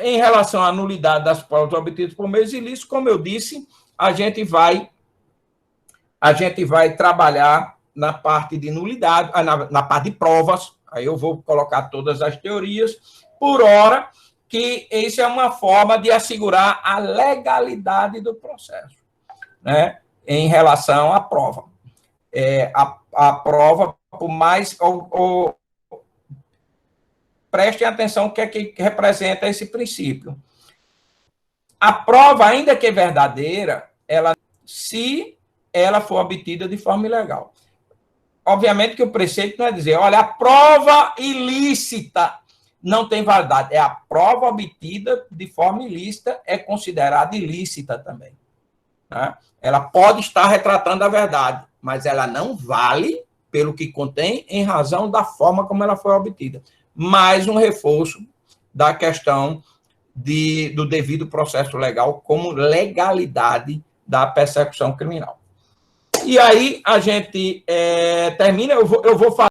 Speaker 1: em relação à nulidade das provas obtidas por meios ilícitos, como eu disse, a gente vai trabalhar na parte de nulidade, na parte de provas, aí eu vou colocar todas as teorias, por hora, que isso é uma forma de assegurar a legalidade do processo, né, em relação à prova. A prova, por mais... prestem atenção o que é que representa esse princípio. A prova, ainda que verdadeira, se ela for obtida de forma ilegal. Obviamente que o preceito não é dizer, olha, a prova ilícita não tem validade. É a prova obtida de forma ilícita, é considerada ilícita também. Né? Ela pode estar retratando a verdade, mas ela não vale pelo que contém em razão da forma como ela foi obtida. Mais um reforço da questão do devido processo legal como legalidade da persecução criminal. E aí a gente termina, eu vou falar